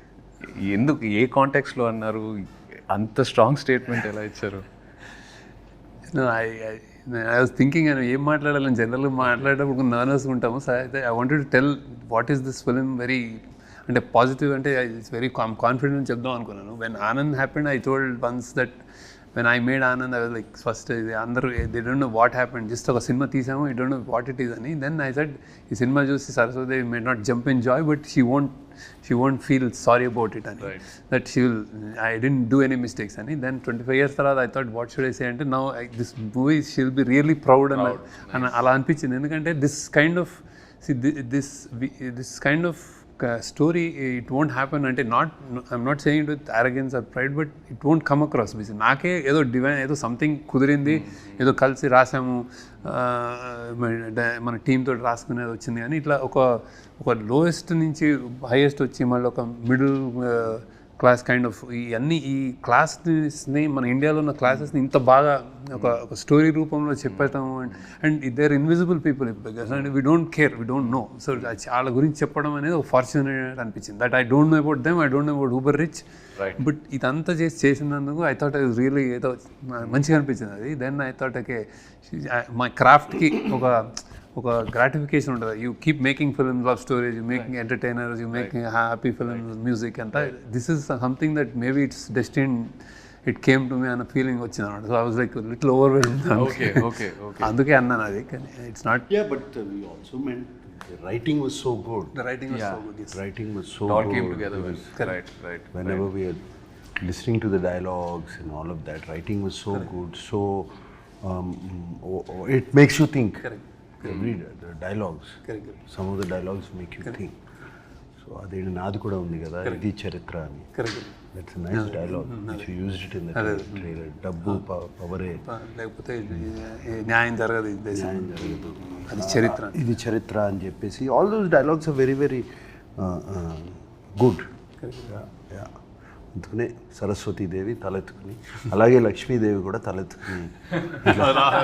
Speaker 2: ఎందుకు, ఏ కాంటెక్స్లో అన్నారు? అంత స్ట్రాంగ్ స్టేట్మెంట్ ఎలా ఇచ్చారు?
Speaker 4: ఐ వాజ్ థింకింగ్ అని ఏం మాట్లాడాలని జనరల్గా మాట్లాడేటప్పుడు నర్వస్గా ఉంటాము. సో అయితే I wanted to tell what is this film very అంటే పాజిటివ్ అంటే ఇట్స్ వెరీ కాన్ఫిడెంట్ చెప్దాం అనుకున్నాను. When Anand happened I told once that when I made Anand, I was like, first, they don't know what happened. Just a cinema తీసాము, I don't know what it is అని. Then I said, ఈ cinema చూసి Saraswati may not jump in joy, but she won't feel sorry about it. Right. That I didn't do any mistakes. And then 25 years తర్వాత I thought, what should I say? And now this movie, she'll be really proud. And అలా అనిపించింది. ఎందుకంటే this kind of story, it won't happen అంటే I'm not saying it with arrogance or pride, but it won't come across. నాకే ఏదో divine, ఏదో something కుదిరింది, ఏదో కలిసి రాసాము, మన టీమ్ తోటి రాసుకునేది వచ్చింది. కానీ ఇట్లా ఒక లోయెస్ట్ నుంచి హైయెస్ట్ వచ్చి మళ్ళీ ఒక మిడిల్ క్లాస్ కైండ్ ఆఫ్ ఈ క్లాస్ని మన ఇండియాలో ఉన్న క్లాసెస్ని ఇంత బాగా ఒక స్టోరీ రూపంలో చెప్పేస్తాము. And they are invisible people because and we don't care, we don't know. So వాళ్ళ గురించి చెప్పడం అనేది ఒక ఫార్చునేట్ అనిపించింది. That I don't know about them, I don't know about uber rich, but ఇదంతా చేసినందుకు I thought I was really ఏదో మంచిగా అనిపించింది అది. Then I thought okay, my క్రాఫ్ట్కి ఒక గ్రాటిఫికేషన్ ఉంటుంది. You keep making films, love stories, you making entertainers, you making happy films, music అంతా. This is something that maybe it's destined, it came to me అన్న feeling వచ్చింది అనమాట. So I was like little overwhelmed. అందుకే అన్నాను అది. కానీ it's not.
Speaker 3: Yeah, but we also meant the writing was so good.
Speaker 4: The writing was so good. Yes.
Speaker 3: Writing was so
Speaker 2: It all
Speaker 3: good.
Speaker 2: came together well.
Speaker 4: Correct.
Speaker 2: Right.
Speaker 3: Whenever we are listening to the dialogues and all of that, writing was so good. So it makes you think.
Speaker 4: Correct.
Speaker 3: The dialogues.
Speaker 4: Correct.
Speaker 3: Some of the dialogues make you think. So అదే నాది కూడా ఉంది కదా, ఇది చరిత్ర అని. That's a nice dialogue which you used it in the trailer. డబ్బు పవరే,
Speaker 4: లేకపోతే న్యాయం జరగదు, అది చరిత్ర,
Speaker 3: ఇది చరిత్ర అని చెప్పేసి all those dialogues are very very good. Yeah. అందుకనే సరస్వతీదేవి తలెత్తుకుని, అలాగే లక్ష్మీదేవి కూడా తలెత్తుకుని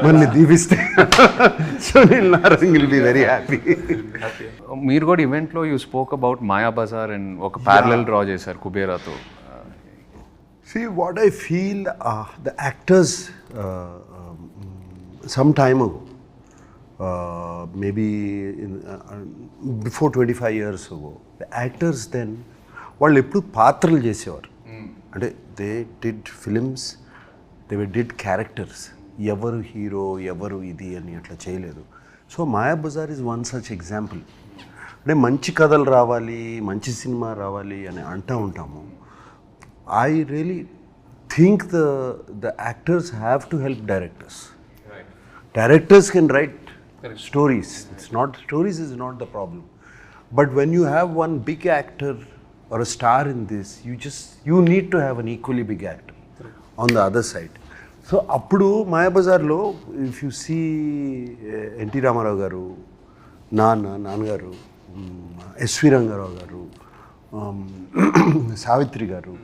Speaker 3: మళ్ళీ దీవిస్తే Sunil Narang will be very happy.
Speaker 2: మీరు కూడా ఈవెంట్లో you spoke about Maya Bazar and ఒక ప్యారలల్ డ్రా చేశారు కుబేరాతో.
Speaker 3: See, what I feel, the actors some time ago, maybe before 25 years ago, the actors then, వాళ్ళు ఎప్పుడు పాత్రలు చేసేవారు. అంటే they did films, they did characters. ఎవరు హీరో, ఎవరు ఇది అని అట్లా చేయలేదు. So Maya Bazar is one such example. అంటే మంచి కథలు రావాలి, మంచి సినిమా రావాలి అని అంటూ ఉంటాము. I really think the actors have to help directors. Right. Directors can write stories. Stories is not the problem. But when you have one big actor or a star in this, you need to have an equally big actor on the other side. So appudu Maya Bazar lo, if you see N.T. Ramarao garu, Nannagaru, S.V. Rangarao garu, Savitri garu,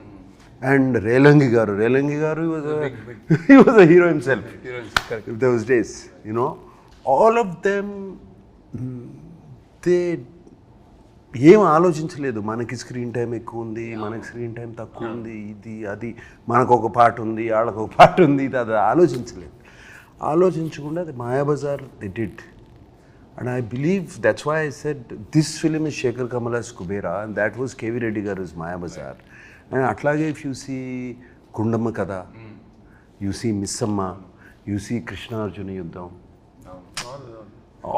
Speaker 3: and Relangi garu, he was a hero himself. If those days, you know, all of them, they ఏం ఆలోచించలేదు. మనకి screen time ఎక్కువ ఉంది, మనకి screen time తక్కువ ఉంది, ఇది అది, మనకు ఒక పాట ఉంది, వాళ్ళకు ఒక పాట ఉంది, ఇది అది ఆలోచించలేదు. ఆలోచించకుండా అది Maya Bazar they did. And I believe that's why I said this film is Shekhar Kammula's Kubera and that was KV Reddy garu is Maya Bazar. And అట్లాగే if you see Gundamma Katha, you see Missamma, you see Krishnarjuna Yuddham,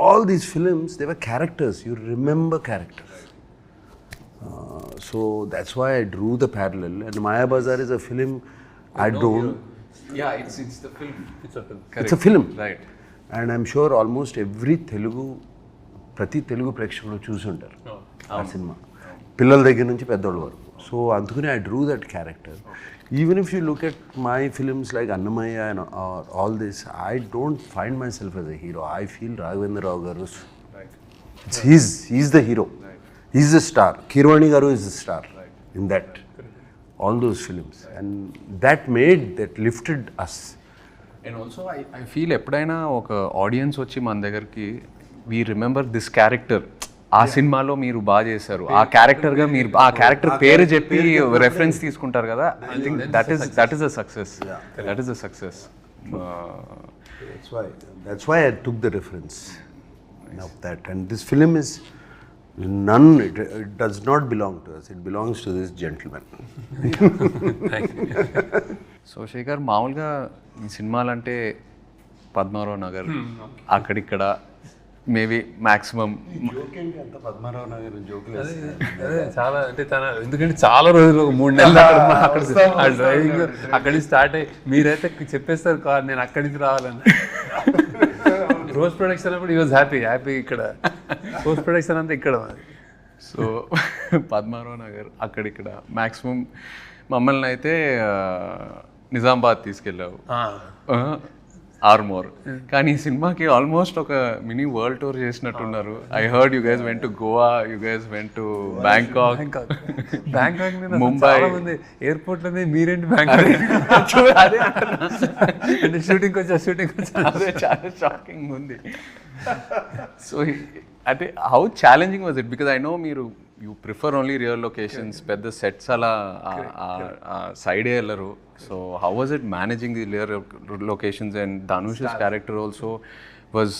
Speaker 3: all these films, they were characters. You remember characters. So that's why I drew the parallel. And Maya Bazar is a film I don't.
Speaker 2: Yeah, it's the film.
Speaker 4: It's a film.
Speaker 3: It's a film.
Speaker 2: Right.
Speaker 3: And I'm sure almost ప్రతి తెలుగు ప్రేక్షకుడు చూసి ఉంటారు ఆ cinema, పిల్లల దగ్గర నుంచి పెద్దోళ్ళ వరకు. సో అందుకని I drew that character. Even if you look at my films like Annamaya and all this, I don't find myself as a hero. I feel Raghavendra Rao garu.
Speaker 2: Right.
Speaker 3: He's the hero.
Speaker 2: Right.
Speaker 3: He's the star. Kirwani garu is the star in that. All those films. And that lifted us.
Speaker 2: And also I feel ఎప్పుడైనా ఒక audience వచ్చి మన దగ్గరికి we remember this character, ఆ సినిమాలో మీరు బాగా చేశారు, ఆ క్యారెక్టర్గా మీరు ఆ క్యారెక్టర్ పేరు చెప్పి రెఫరెన్స్ తీసుకుంటారు కదా. I think that is a success. That is a success.
Speaker 3: That's why I took the reference of that. And this film is it does not belong to us. It belongs to this gentleman.
Speaker 2: So Shekhar, మామూలుగా ఈ సినిమాలంటే పద్మారావు నగర్ అక్కడిక్కడ maybe maximum
Speaker 3: Padmarao Nagar
Speaker 4: అదే చాలా అంటే ఎందుకంటే చాలా రోజులు 3 నెలలు అక్కడ డ్రైవింగ్ అక్కడి నుంచి స్టార్ట్ అయ్యి మీరైతే చెప్పేస్తారు కార్ నేను అక్కడి నుంచి రావాలని. రోజ్ ప్రొడక్షన్ అప్పుడు ఈ వాజ్ హ్యాపీ ఇక్కడ పోస్ట్ ప్రొడక్షన్ అంతా ఇక్కడ.
Speaker 2: సో పద్మారావు నగర్ అక్కడిక్కడ మ్యాక్సిమం మమ్మల్ని అయితే నిజామాబాద్ తీసుకెళ్ళావు, ఆర్మోర్. కానీ ఈ సినిమాకి ఆల్మోస్ట్ ఒక మినీ వరల్డ్ టూర్ చేసినట్టున్నారు. I heard you guys went to Goa, you guys went to Bangkok, Mumbai.
Speaker 4: Airport లోనే మీరేంటి బ్యాంకాక్
Speaker 2: అదే
Speaker 4: అంటే షూటింగ్ వచ్చా
Speaker 2: అదే చాలా షాకింగ్ ఉంది. సో అంటే how challenging was it? Because I know you prefer only real locations, పెద్ద సెట్స్ అలా సైడే వెళ్ళరు. So how was it managing the real locations? And Dhanush's character also was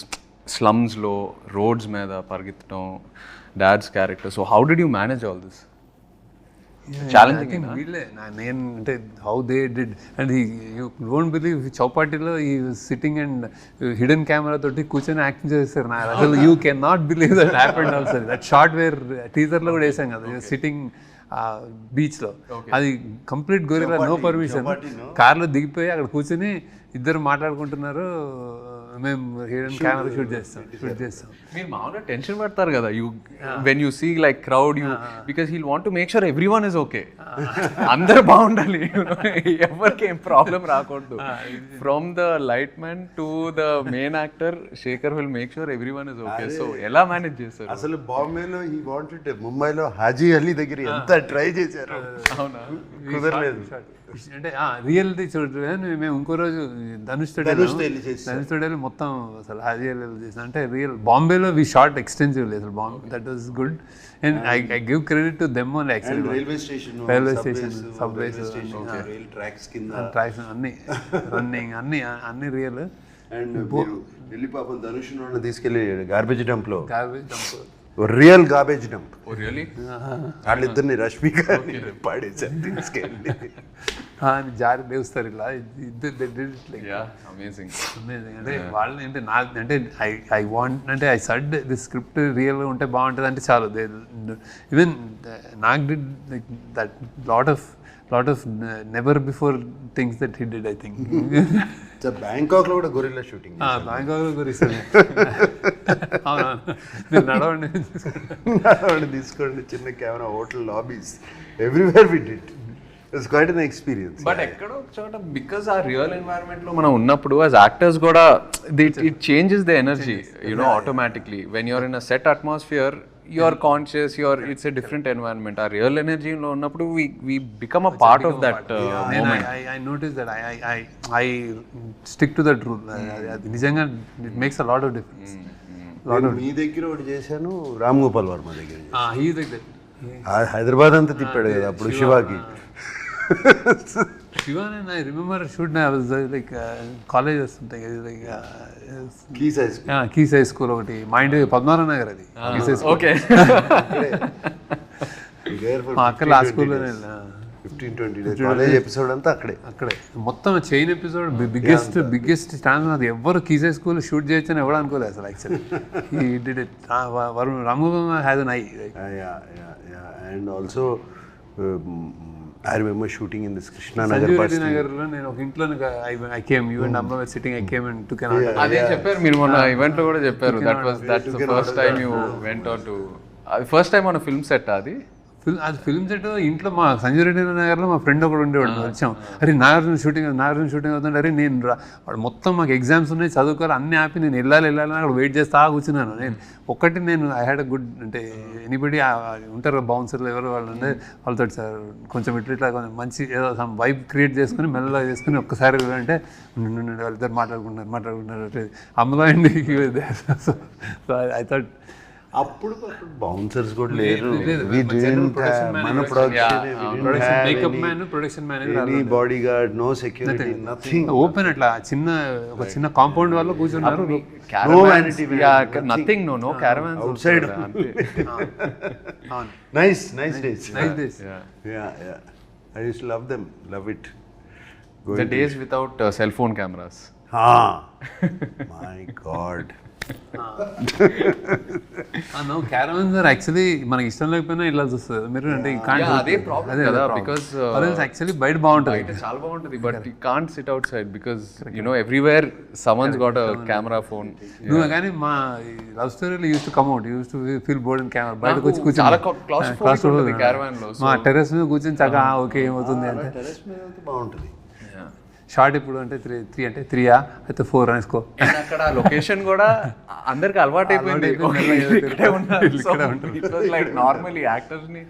Speaker 2: స్లమ్స్లో రోడ్స్ మీద పరిగెత్తడం, dad's character. So how did you manage all this? Challenging
Speaker 4: వీళ్ళే నేను అంటే how they did. And you don't believe చౌపాటిలో ఈ సిట్టింగ్ అండ్ హిడెన్ కెమెరా తోటి కూర్చొని యాక్టింగ్ చేస్తారు. అసలు you can not believe that happened also. That shot where టీజర్లో కూడా వేసాం కదా, సిట్టింగ్ బీచ్లో. అది కంప్లీట్ గొరిల్లా, నో పర్మిషన్. కార్లో దిగిపోయి అక్కడ కూర్చొని ఇద్దరు మాట్లాడుకుంటున్నారు, మేము హిడెన్ కెమెరా షూట్ చేస్తాం.
Speaker 2: మీరు మామూలుగా టెన్షన్ పడతారు కదా when you see like crowd, you because he'll want to make sure every one is okay. అందరు బాగుండాలి, ఎవరికి ఏం ప్రాబ్లం రాకూడదు. From the light man to the main actor, Shekhar will make sure every one is okay. So ఎలా manage చేస్తారు?
Speaker 3: అసలు బాంబేలో ఈ వాంటెడ్, ముంబైలో హాజీ అలీ దగ్గర ఎంత ట్రై చేశారు,
Speaker 2: అవునా?
Speaker 3: కుదరలేదు.
Speaker 4: అంటే రియల్ది చూడు. మేము ఇంకో రోజు ధనుష్ తోడేలు మొత్తం అసలు హాజీ చేసాం. అంటే రియల్ బాంబేలో వి షార్ట్ ఎక్స్టెన్సివ్లీ. అసలు Bombay that was good. And I give credit to them only. Actually railway station, subways, tracks అన్ని రన్నింగ్ అన్ని రియల్.
Speaker 3: అండ్ వెళ్ళి పాపం ధనుష్ తీసుకెళ్ళి garbage dump real garbage dump. వాళ్ళిద్దరిని రష్మిక పాడేసారు తీసుకెళ్ళి,
Speaker 4: జారి లేస్తారు ఇలా.
Speaker 2: అమేజింగ్.
Speaker 4: అంటే వాళ్ళని అంటే అంటే ఐ వాంట్ అంటే ఐ సడ్ ది స్క్రిప్ట్ రియల్గా ఉంటే బాగుంటుంది అంటే చాలు. ఈవెన్ నాకు did like that lot of never before things that he did. I think
Speaker 3: Bangkok లో కూడా గొరిల్లా షూటింగ్,
Speaker 4: బ్యాంకాక్ లో గొరిల్లా. మీరు నడవండి
Speaker 3: తీసుకోండి, చిన్న camera, hotel lobbies, everywhere we did. It's quite an experience.
Speaker 2: But ఎక్కడో చోట బికాస్ ఆ రియల్ ఎన్వైరన్మెంట్ లో మనం ఉన్నప్పుడు యాజ్ యాక్టర్స్ కూడా it changes the energy, you know, automatically. When you are in a set atmosphere, you are conscious, it's a different environment. Our real energy lo unnappudu we become a part of that moment.
Speaker 4: I noticed that I stick to that rule. Nijanga it makes a lot of difference.
Speaker 3: మీ దగ్గర ఒకటి చేశాను, రామ్ గోపాల్ వర్మ దగ్గర.
Speaker 4: he is like that.
Speaker 3: Hyderabad అంతా తిప్పాడు కదా అప్పుడు శివాకి.
Speaker 4: Shiva and I remember shoot, I was like college or something, like Keys High School ఒకటి mind Padmarao Nagar. అది Keys High School.
Speaker 2: Okay.
Speaker 4: అక్కడ ఆ స్కూల్లోనే
Speaker 3: 15-20 days కాలేజ్ ఎపిసోడ్ అంతా
Speaker 4: అక్కడే మొత్తం చైన్ ఎపిసోడ్. Biggest chance. అది ఎవరు Keys High School షూట్ చేయొచ్చు అని ఎవరు అనుకోలేదు అసలు. Actually he did it. Ram Gopal has an eye.
Speaker 3: And also I remember shooting in this Krishna Nagar
Speaker 4: Sanjeev
Speaker 3: bus.
Speaker 4: Reddy నగర్లో నేను ఒక ఇంట్లో ఐ కేమ్ యూ అండ్ అమ్మ sitting I came and took
Speaker 2: అదే చెప్పారు మీరు మొన్న ఈవెంట్ లో కూడా చెప్పారు. That's the first time you went on to first time on film set అది
Speaker 4: అది ఫిల్మ్ సెట్ ఇంట్లో మా సంజయ్ రెడ్డి నగర్లో మా ఫ్రెండ్ ఒకడు ఉండేవాడు. వచ్చాం, అరే నాగార్జున షూటింగ్ అవుతుంటే, అరే నేను వాడు మొత్తం మాకు ఎగ్జామ్స్ ఉన్నాయి చదువుకోవాలి అన్నీ ఆపి నేను వెళ్ళాలి అక్కడ వెయిట్ చేస్తా కూర్చున్నాను. నేను ఐ హ్యాడ్ అ గుడ్ అంటే ఎనీబడి ఉంటారు బౌన్సర్లు ఎవరు వాళ్ళు ఉండే వాళ్ళతో సార్ కొంచెం ఇట్లా కొంచెం మంచి ఏదో సమ్ వైబ్ క్రియేట్ చేసుకుని మెల్లగా చేసుకుని ఒక్కసారి అంటే వాళ్ళిద్దరు మాట్లాడుకుంటున్నారు అమ్మలో అండి. సో ఐ థాట్
Speaker 3: అప్పుడు బౌన్సర్స్ కూడా లేరు. మన
Speaker 4: makeup man production
Speaker 3: any body guard, no security, nothing.
Speaker 4: Open అట్లా ఒక చిన్న కాంపౌండ్ వాళ్ళు కూర్చున్నారు.
Speaker 2: Nothing, no caravans
Speaker 3: outside. Nice days. I used to love them, love it.
Speaker 2: The days without cell phone cameras.
Speaker 3: My God.
Speaker 4: No caravans are actually మనకి ఇష్టం లేకపోయినా ఇలా చూస్తుంది మీరు అంటే
Speaker 2: అదే ప్రాబ్లం కదా, బికాజ్
Speaker 4: యాక్చువల్లీ బయట బాగుంటుంది,
Speaker 2: చాలా బాగుంటుంది, but you can't SIT out side because everywhere someone's got a camera phone.
Speaker 4: నువ్వు కానీ మా లవ్ స్టోరీలో use to come out, use to feel bored in camera. బయటకు వచ్చి కూర్చొని
Speaker 2: చాలా క్లాస్ క్యారవాన్ లో
Speaker 4: మా టెర్రస్ మీద కూర్చొని చక్కగా ఓకే ఏమవుతుంది అంటే
Speaker 3: టెర్రస్ మీద బాగుంటుంది.
Speaker 4: షార్ట్ ఇప్పుడు అంటే 3 అంటే 3 అయితే 4 అనేసుకో.
Speaker 2: అక్కడ లొకేషన్ కూడా అందరికి అలవాటు అయిపోయింది. లైక్ నార్మల్ యాక్టర్స్ ని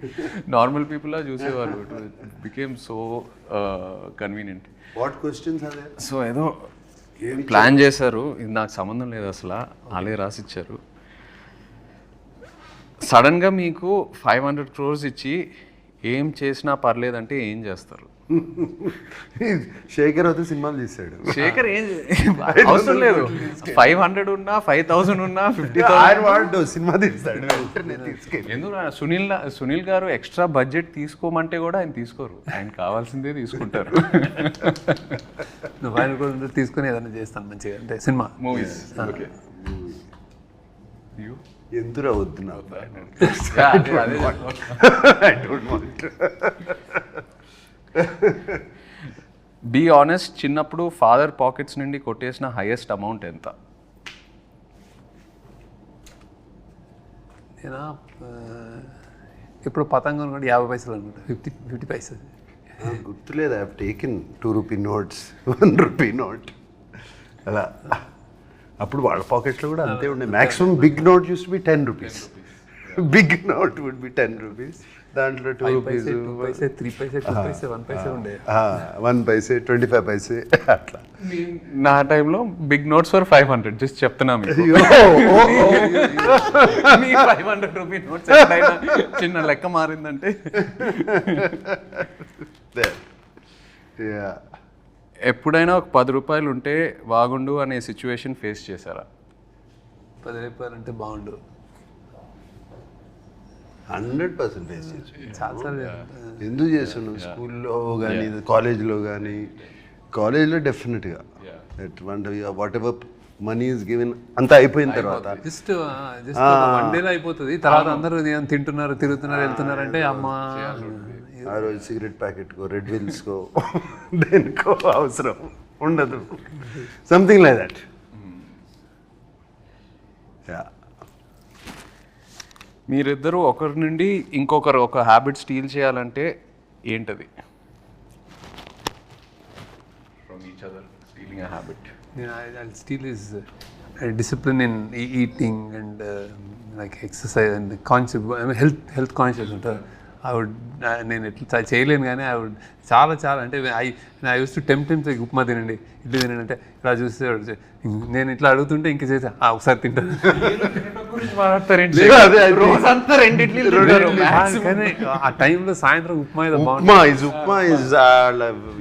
Speaker 2: నార్మల్ పీపుల్ లా చూసేవాళ్ళు. It became so convenient.
Speaker 3: What questions are there?
Speaker 2: So ఏదో ప్లాన్ చేశారు, ఇది నాకు సంబంధం లేదు అసలు, అలాగే రాసిచ్చారు. సడన్గా మీకు 500 crores ఇచ్చి ఏం చేసినా పర్లేదంటే ఏం చేస్తారు?
Speaker 3: శేఖర్ అయితే సినిమాలు తీశాడు.
Speaker 2: శేఖర్ ఏం అవసరం లేదు, 500 ఉన్నా 5000 ఉన్నా 50,000
Speaker 3: సినిమా తీస్తాడు.
Speaker 2: ఎందుకు సునీల్ గారు ఎక్స్ట్రా బడ్జెట్ తీసుకోమంటే కూడా ఆయన తీసుకోరు, ఆయన కావాల్సిందే తీసుకుంటారు.
Speaker 4: నువ్వు ఆయన కూడా తీసుకుని ఏదైనా చేస్తాను మంచిగా అంటే సినిమా
Speaker 2: మూవీస్. ఓకే
Speaker 3: ఎందురా వద్దు నాకు.
Speaker 2: బీ ఆనెస్ట్, చిన్నప్పుడు ఫాదర్ పాకెట్స్ నుండి కొట్టేసిన హైయెస్ట్ అమౌంట్ ఎంత?
Speaker 4: నేను ఇప్పుడు పతంగం అనుకుంటే 50 పైసలు అనుకుంటా, 50 పైసలు
Speaker 3: గుర్తులేదు. I have taken 2 rupee notes, 1 rupee note అలా. అప్పుడు వాళ్ళ పాకెట్లో కూడా అంతే ఉండే. Maximum big note used to be 10 rupees. Big note would be 10 rupees. దాంట్లో 2 రూపీస్,
Speaker 4: 2 పైసే, 3 పైసే, 2 పైసే, 1 పైసే ఉండే.
Speaker 3: 1 పైసే, 25 పైసే అట్లా.
Speaker 2: నా టైంలో బిగ్ నోట్స్ ఫర్ 500 జస్ట్ చెప్తున్నా మీకు. మీ 500 రూపీ నోట్స్ ఎప్పుడైనా చిన్న లెక్క మారిందంటే ఎప్పుడైనా ఒక 10 రూపాయలు ఉంటే బాగుండు అనే సిచ్యువేషన్ ఫేస్ చేశారా?
Speaker 4: 10 రూపాయలు అంటే బాగుండు
Speaker 3: 100% ఫేస్ చేసాను.
Speaker 4: చాలాసార్లు
Speaker 3: ఎందుకు చేస్తున్నావు? స్కూల్లో కానీ కాలేజ్లో కానీ. కాలేజ్లో డెఫినెట్గా what ever money is given అంతా అయిపోయిన తర్వాత
Speaker 4: జస్ట్ 1 డేలో అయిపోతుంది. తర్వాత అందరూ తింటున్నారు, తిరుగుతున్నారు, వెళ్తున్నారు అంటే అమ్మ
Speaker 3: ఆ రోజు సిగరెట్ ప్యాకెట్కో, రెడ్ విల్స్కో, దేనికో అవసరం ఉండదు. Something like that.
Speaker 2: మీరిద్దరూ ఒకరి నుండి ఇంకొకరు ఒక హ్యాబిట్ స్టీల్ చేయాలంటే ఏంటది? From each other stealing a habit.
Speaker 4: I'll steal is discipline in eating and like exercise and conscious, health conscious ఉంటారు. నేను ఎట్లా చేయలేను కానీ చాలా అంటే I use to tempt upma తినండి, ఇడ్లీ తినండి అంటే ఇలా చూస్తే నేను ఇట్లా అడుగుతుంటే ఇంక చేసా ఒకసారి తింటాను. కానీ ఆ టైంలో సాయంత్రం ఉప్మా
Speaker 3: ఉప్మా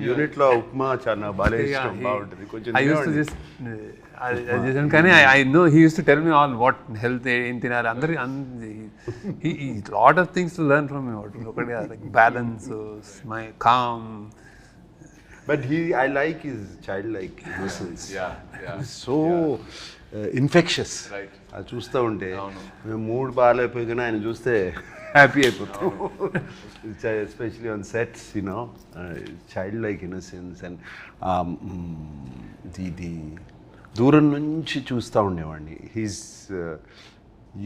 Speaker 3: యూనిట్ లో ఉప్మా చాలా బాగా ఇష్టం, బాగుంటుంది. కొంచెం
Speaker 4: కానీ I know he uses to tell me all what health ఏం తినాలి అందరి lot of things to learn from me. ఒకటి like balance, my calm.
Speaker 3: But I like his childlike innocence. So infectious.
Speaker 2: Right.
Speaker 3: అది చూస్తూ ఉంటే మూడ్ బాగాలేకపోయి కానీ ఆయన చూస్తే హ్యాపీ అయిపోతాం. Especially on sets, child like innocence and the దూరం నుంచి చూస్తూ ఉండేవాడిని. He's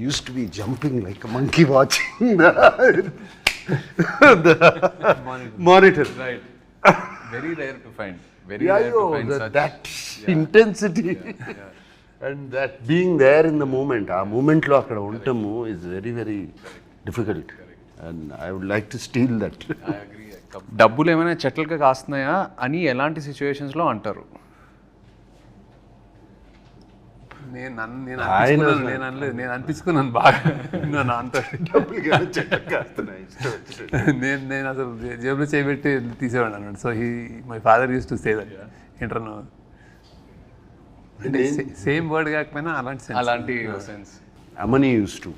Speaker 3: use to B jumping like monkey watching the monitor.
Speaker 2: Right. Very rare to find. Very rare to find such.
Speaker 3: That intensity and that being there in the moment, ఆ మూమెంట్లో అక్కడ ఉండటము is very very difficult and I would like to steal that.
Speaker 2: I agree. డబ్బులు ఏమైనా చెట్లకి కాస్తున్నాయా అని ఎలాంటి సిచ్యువేషన్స్లో అంటారు?
Speaker 4: నేను అనిపించుకున్నాను బాగా అంత నేను అసలు జేబులో చేయబెట్టి తీసేవాడు అన్నాడు. So my father uses to say that ఇంటర్నో అంటే సేమ్ వర్డ్ కాకపోయినా
Speaker 2: అలాంటి sense.
Speaker 3: Amani used to.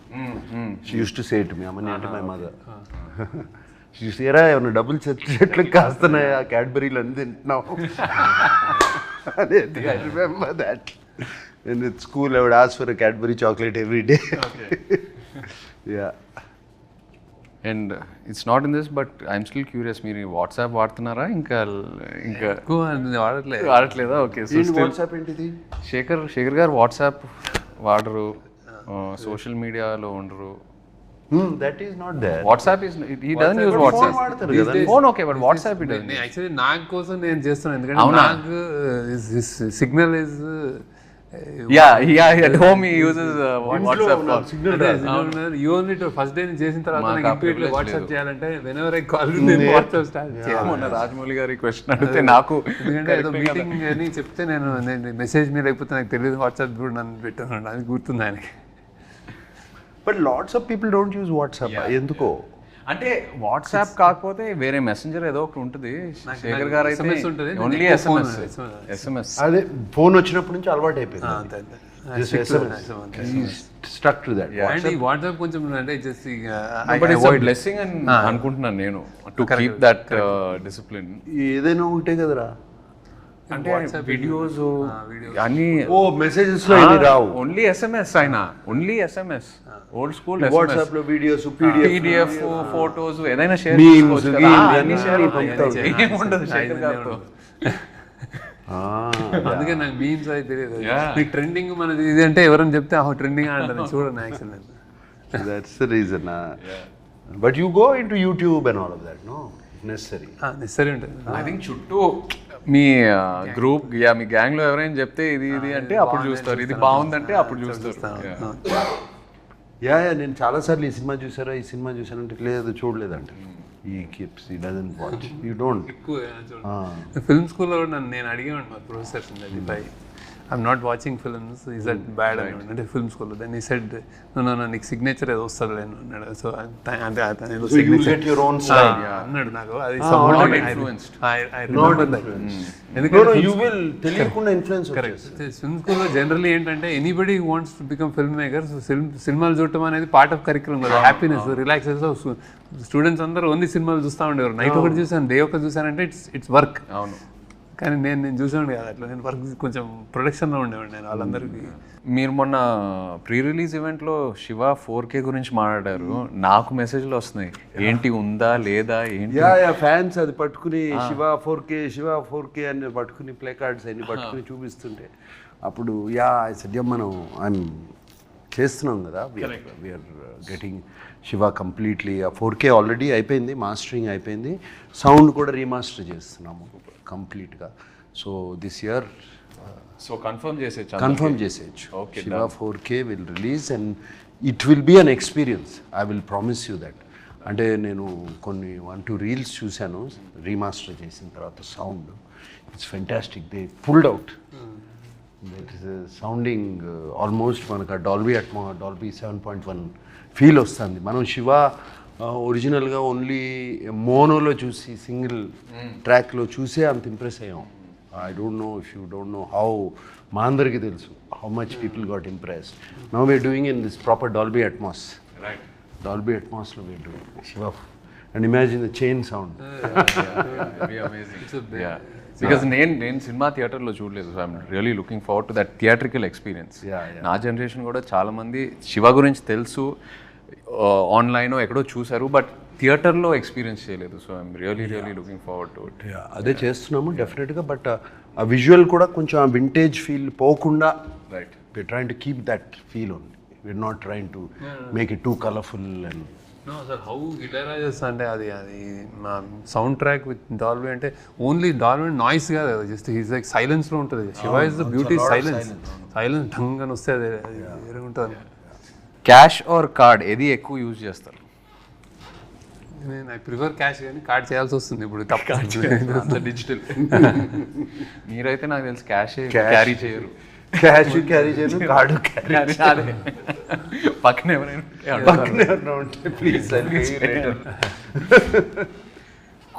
Speaker 3: She used to say to me, Amani అంటే my mother. She used to say, "Era ఏమన్నా డబ్బులు చెట్లకు కాస్తున్నాయి, ఆ క్యాడ్బరీలు అన్ని తింటున్నావు." I remember that. And at school, I would ask for a Cadbury chocolate every day.
Speaker 2: Okay.
Speaker 3: Yeah.
Speaker 2: And it's not in this but I'm still curious, మీరు WhatsApp వాడుతున్నారా? ఇంకా
Speaker 4: ఎక్కువ
Speaker 2: వాడట్లేదా? ఓకే. సో
Speaker 3: వాట్సాప్ ఏంటిది?
Speaker 2: శేఖర్ గారు వాట్సాప్ వాడరు, social మీడియాలో ఉండరు.
Speaker 3: That is not there.
Speaker 2: WhatsApp is he doesn't use WhatsApp. Phone okay, but WhatsApp he doesn't.
Speaker 4: Actually Nag కోసం నేను చేస్తున్నాను, ఎందుకంటే Nag signal is
Speaker 2: at home he uses WhatsApp call.
Speaker 4: You only to first day చేసిన తర్వాత నాకు ఇప్పటికే వాట్సాప్ చేయాలంటే whenever I call నేను వాట్సాప్ స్టార్ట్ చేయాలి.
Speaker 2: మొన్న రాజమౌళి గారి క్వశ్చన్ అడిగితే నాకు
Speaker 4: ఎందుకంటే ఏదో మీటింగ్ అని చెప్తే నేను మెసేజ్ మీద లేకపోతే నాకు తెలియదు వాట్సాప్ కూడా నన్ను పెట్టాను, అది గుర్తుంది ఆయనకి.
Speaker 3: But lots of people don't use WhatsApp. ఎందుకో
Speaker 2: అంటే వాట్సాప్ కాకపోతే వేరే మెసెంజర్ ఏదో ఒకటి ఉంటుంది. శేఖర్ గారు అయితే ఓన్లీ SMS.
Speaker 3: అదే ఫోన్ వచ్చినప్పటి నుంచి అలవాటు అయిపోయింది. Struck to that.
Speaker 4: వాట్సాప్ కొంచెం అంటే జస్ట్
Speaker 2: బ్లెస్సింగ్ అని అనుకుంటున్నాను నేను, టు కీప్ దట్ డిసిప్లిన్.
Speaker 3: ఏదైనా ఒకటే కదరా,
Speaker 2: అంటే వీడియోస్ అన్ని
Speaker 3: మెసేజెస్ లో రావు,
Speaker 2: ఓన్లీ SMS. ఆయన only SMS, old school.
Speaker 3: WhatsApp లో వీడియోస్,
Speaker 2: PDF ఫోటోస్ ఏదైనా షేర్
Speaker 3: చేసుకోవచ్చు కదా,
Speaker 2: అన్ని షేర్ ఏముండదు శేఖర్ గారితో.
Speaker 4: అందుకే నాకు మీమ్స్ అయితే తెలియదు. మీకు ట్రెండింగ్ మనది ఇది అంటే ఎవరైనా చెప్తే ట్రెండింగ్ అంటాను, చూడండి actual.
Speaker 3: That's the reason. But you go into YouTube and all of that, no?
Speaker 4: Necessary ఉంటుంది.
Speaker 2: ఐ థింక్ చుట్టూ మీ గ్రూప్ మీ గ్యాంగ్ లో ఎవరైనా చెప్తే ఇది అంటే అప్పుడు చూస్తారు, ఇది బాగుందంటే అప్పుడు చూస్తారు.
Speaker 3: నేను చాలాసార్లు ఈ సినిమా చూసానంటే లేదు చూడలేదంటే ఈ కీప్స్ ఈ doesn't watch, you don't.
Speaker 4: Film స్కూల్లో నేను అడిగేవాడు మా professors, I'm not watching films, is that bad? అంటే ఫిల్మ్ స్కూల్లో దెన్ he said no నీకు సిగ్నేచర్ ఏదో వస్తుంది అన్నాడు. So
Speaker 3: signature your own style
Speaker 4: అన్నాడు. నాకు అది somewhat influenced. I remember that. ఎందుకంటే you will తెలియకుండా ఇన్ఫ్లుయెన్స్ వచ్చేస్తుంది. ఫిల్మ్ స్కూల్లో జనరల్లీ ఏంటంటే anybody who wants to become film maker, so సినిమాలు చూడటం అనేది పార్ట్ ఆఫ్ కరిక్యులం కదా, హ్యాపీనెస్, రిలాక్సేషన్. స్టూడెంట్స్ అందరూ ఓన్లీ సినిమాలు చూస్తూ ఉండేవారు. నైట్ ఒకటి చూసాను, డే ఒకటి చూసానంటే ఇట్స్ వర్క్. అవును, కానీ నేను చూసాను కదా అట్లా, నేను వర్క్ కొంచెం ప్రొడక్షన్లో ఉండేవాడు నేను వాళ్ళందరికీ.
Speaker 2: మీరు మొన్న ప్రీ రిలీజ్ ఈవెంట్లో శివ 4K గురించి మాట్లాడారు, నాకు మెసేజ్లు వస్తున్నాయి, ఏంటి ఉందా లేదా ఏంటి.
Speaker 3: ఫ్యాన్స్ అది పట్టుకుని శివ 4K అని పట్టుకుని ప్లే కార్డ్స్ అన్ని పట్టుకుని చూపిస్తుంటే అప్పుడు సద్యం మనం చేస్తున్నాం కదా, వీఆర్ గెటింగ్ శివ కంప్లీట్లీ. ఆ 4K ఆల్రెడీ అయిపోయింది, మాస్టరింగ్ అయిపోయింది, సౌండ్ కూడా రీమాస్టర్ చేస్తున్నాము కంప్లీట్గా. సో దిస్ ఇయర్
Speaker 2: కన్ఫర్మ్
Speaker 3: చేసేయచ్చు. Siva 4K will release and it will be an experience, I will promise you that. అంటే నేను కొన్ని 1-2 రీల్స్ చూశాను రీమాస్టర్ చేసిన తర్వాత, sound it's fantastic. They pulled out, that is sounding almost మనకు డాల్బీ 7.1 ఫీల్ వస్తుంది. మనం శివ ఒరిజినల్గా ఓన్లీ మోనోలో చూసి సింగిల్ ట్రాక్లో చూసే అంత ఇంప్రెస్ అయ్యాం. I don't know if you don't know how, మా అందరికీ తెలుసు how much people got impressed. Now we're doing in this proper Dolby Atmos. Dolby అట్మాస్లో we're doing Shiva and imagine the chain sound.
Speaker 2: Because నేను సినిమా థియేటర్లో చూడలేదు, so I'm really looking forward to that theatrical experience. నా generation కూడా చాలామంది శివ గురించి తెలుసు, ఆన్లైన్ ఎక్కడో చూసారు బట్ థియేటర్లో ఎక్స్పీరియన్స్ చేయలేదు. So I'm really looking forward to it.
Speaker 3: అదే చేస్తున్నాము డెఫినెట్గా. బట్ ఆ విజువల్ కూడా కొంచెం ఆ వింటేజ్ ఫీల్ పోకుండా
Speaker 2: right
Speaker 3: we're trying to keep that feel only. We're not trying to make it too colorful and
Speaker 4: No, sir, how hilarious అంటే అది మా సౌండ్ ట్రాక్ విత్ డాల్బీ అంటే ఓన్లీ డాల్బీ నాయిస్ కాదు కదా, జస్ట్ హీస్ లైక్ సైలెన్స్లో ఉంటుంది. Shiva is the beauty silence ఢంగ్ అని వస్తే అది వేరే ఉంటుంది.
Speaker 2: క్యాష్ ఆర్ కార్డ్ ఏది ఎక్కువ యూజ్ చేస్తారు?
Speaker 4: నేను ఐ ప్రిఫర్ క్యాష్, కానీ కార్డ్ చేయాల్సి వస్తుంది ఇప్పుడు తప్ప.
Speaker 2: డిజిటల్ మీరైతే నాకు తెలిసి క్యాష్ క్యారీ చేయరు.
Speaker 3: క్యాష్ క్యారీ చేయను, కార్డు క్యారీ
Speaker 2: పక్కన ఎవరైనా
Speaker 3: ఉంటే ప్లీజ్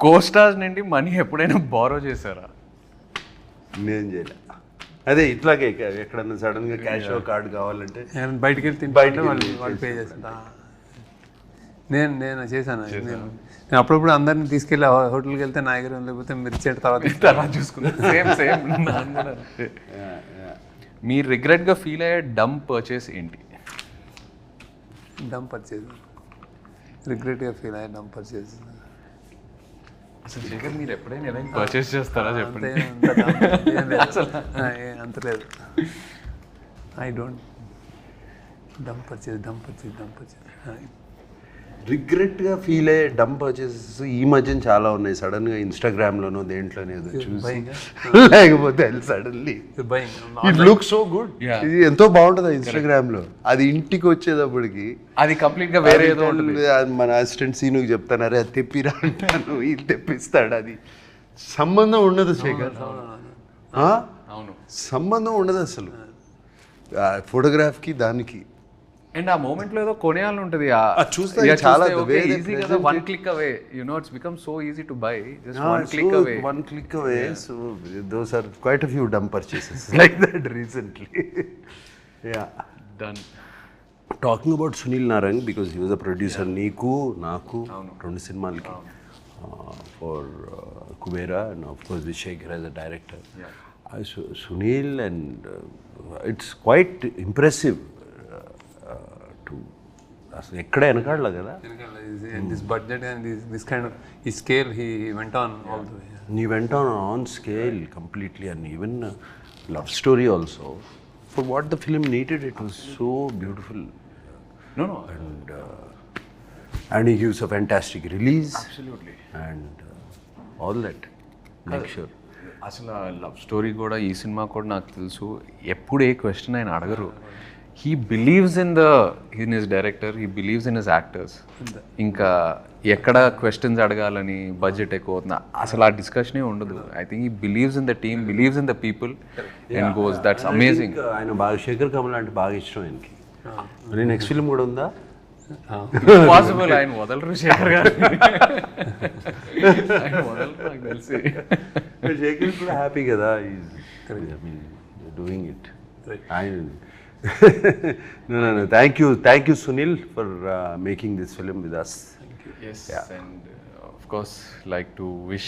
Speaker 2: కోస్టార్స్ నుండి మనీ ఎప్పుడైనా బారో చేశారా?
Speaker 3: నేను చేయలే. అదే ఇట్లాగే ఎక్కడన్నా సడన్ గా క్యాష్ కార్డు కావాలంటే
Speaker 4: బయటికి వెళ్ళి తింటే వాళ్ళు పే చేస్తా. నేను చేశాను. నేను అప్పుడప్పుడు అందరిని తీసుకెళ్ళి హోటల్కి వెళ్తే నాయగరం లేకపోతే మిర్చి తర్వాత
Speaker 2: చూసుకున్నాను. Same same. మీరు రిగ్రెట్గా ఫీల్ అయ్యే డమ్ పర్చేస్ ఏంటి?
Speaker 4: డమ్ పర్చేస్ రిగ్రెట్గా ఫీల్ అయ్యే డమ్ పర్చేస్
Speaker 2: అసలు శేఖర్ మీరు ఎప్పుడైనా ఏదైనా పర్చేస్ చేస్తారా చెప్పండి?
Speaker 4: అంత లేదు. I don't dumb purchase.
Speaker 3: రిగ్రెట్గా ఫీల్ అయ్యే డమ్ పర్చేసెస్ ఈ మధ్యన చాలా ఉన్నాయి. సడన్గా ఇన్స్టాగ్రామ్లోనో దేంట్లోనే ఏదో చూసి లేకపోతే suddenly it look so good, ఇది ఎంతో బాగుంటుంది ఇన్స్టాగ్రామ్లో. అది ఇంటికి వచ్చేటప్పటికి
Speaker 2: అది కంప్లీట్గా వేరే ఏదో ఉంటుంది.
Speaker 3: మన అసిస్టెంట్ సీనుకి చెప్తాను, అరే అది తెప్పిరా అంటాను, ఇది తెప్పిస్తాడు. అది సంబంధం ఉండదు శేఖర్,
Speaker 2: అవును
Speaker 3: సంబంధం ఉండదు అసలు ఫోటోగ్రాఫ్కి దానికి.
Speaker 2: అండ్ ఆ మూమెంట్లో ఏదో కొనేయాలని ఉంటుంది.
Speaker 3: చూస్తే చాలా
Speaker 2: ఈజీ కదా, one click away, you know it's become so easy to buy, just one click away.
Speaker 3: So those are quite a few dumb purchases like that recently. Yeah,
Speaker 2: done.
Speaker 3: Talking about Sunil Narang, because he was a producer, నీకు నాకు 2 సినిమాలకి for Kuberaa, and of course with Sekhar as a director. Sunil, and it's quite impressive. అసలు ఎక్కడ వెనకాడలే కదా.
Speaker 4: This budget and this kind of ఈ scale he went on all the way.
Speaker 3: He went on scale completely, and even love story also. For what the film needed, it was so beautiful.
Speaker 2: No.
Speaker 3: And he gives a fantastic release.
Speaker 2: Absolutely.
Speaker 3: And all that. Make sure.
Speaker 2: అసలు love story కూడా ఈ cinema కూడా నాకు తెలుసు ఎప్పుడు ఏ question ఆయన అడగరు. He believes in his director, he believes in his actors. ఇంకా ఎక్కడ క్వశ్చన్స్ అడగాలని బడ్జెట్ ఎక్కువ అవుతుంది అసలు ఆ డిస్కషనే ఉండదు. I think he believes in the team, believes in the people and goes. That's amazing.
Speaker 3: ఆయన బాగా శేఖర్ కమల్ అంటే బాగా ఇష్టం ఆయనకి. మరి నెక్స్ట్ ఫిల్మ్ కూడా ఉందా?
Speaker 2: పాసిబుల్. ఆయన వదలరు శేఖర్ గారు, ఆయన వదలరు నాకు తెలిసి.
Speaker 3: శేఖర్ కూడా హ్యాపీ కదా doing it. No. Thank you, Sunil, for making this film with us.
Speaker 2: Yes, and of course, like to wish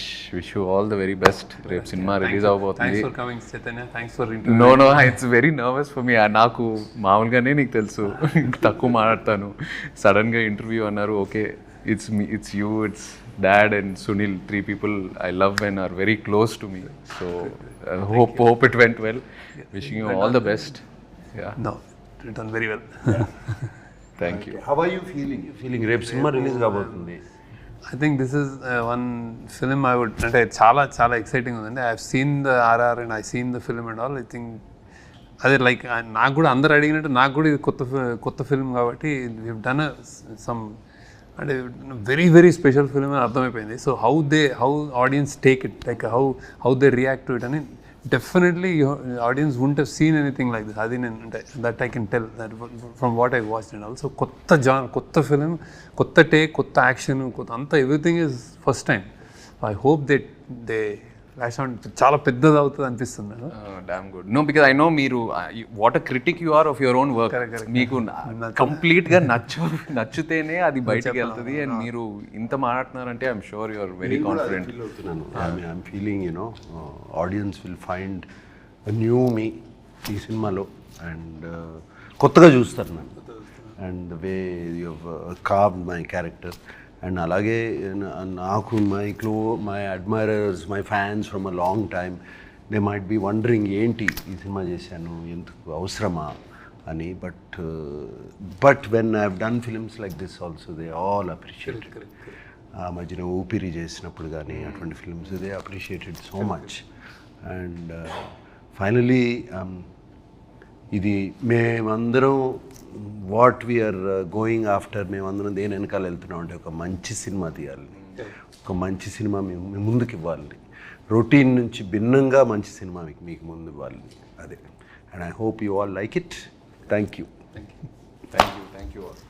Speaker 2: you all the very best. Rep cinema release avabothundi.
Speaker 4: Thanks for coming, Chaitanya. Thanks for interview.
Speaker 2: No, it's very nervous for me. Naaku maamulgane neeku telusu takku maadtanu. Sudden ga interview annaru. Okay, it's me, it's you, it's dad and Sunil, 3 people I love and are very close to me. So hope it went well. Wishing you all the best. Yeah.
Speaker 4: No, it done very well.
Speaker 2: Thank you.
Speaker 3: How are you feeling? Rep cinema release కాబోతుంది.
Speaker 4: I think this is one film I would అంటే చాలా exciting ఉందండి. I have seen the RR and I seen the film and all. I think అదే like నాకు కూడా అందరు అడిగినట్టు నాకు కూడా ఇది కొత్త ఫిల్మ్ కాబట్టి వీ హావ్ డన్ సమ్ అంటే వెరీ స్పెషల్ ఫిల్మ్ అని అర్థమైపోయింది. So how audience take it, like how they react to it అని definitely audience won't have seen anything like this. అది నేను అంటే that I can tell that from what I watched and also కొత్త film, కొత్త take, కొత్త action, అంతా everything is first time. I hope they lash on చాలా పెద్దది అవుతుంది అనిపిస్తుంది.
Speaker 2: Damn good. No, because I know మీరు what a critic you are of your own work. మీకు కంప్లీట్గా నచ్చితేనే అది బయటకు వెళ్తుంది. అండ్ మీరు ఇంత మాట్లాడుతున్నారంటే I'm sure you are very confident.
Speaker 3: I'm feeling audience will find new me ఈ సినిమాలో, అండ్ కొత్తగా చూస్తారు నన్ను. And the way you carved my character. And అలాగే నాకు my admirers, my fans from a long time, they might be wondering ఏంటి ఈ సినిమా చేశాను, ఎందుకు అవసరమా అని. But when I have done films like this also they all appreciate. ఆ మధ్యన ఊపిరి చేసినప్పుడు కానీ అటువంటి films they appreciated so much. And finally ఇది మేమందరం వాట్ వీఆర్ గోయింగ్ ఆఫ్టర్, మేమందరం దేని వెనకాల వెళ్తున్నాం అంటే ఒక మంచి సినిమా తీయాలని, ఒక మంచి సినిమా మేము ముందుకు ఇవ్వాలని, రొటీన్ నుంచి భిన్నంగా మంచి సినిమా మీకు ముందు ఇవ్వాలని, అదే. And I hope you all like it. Thank you.
Speaker 2: Thank you all.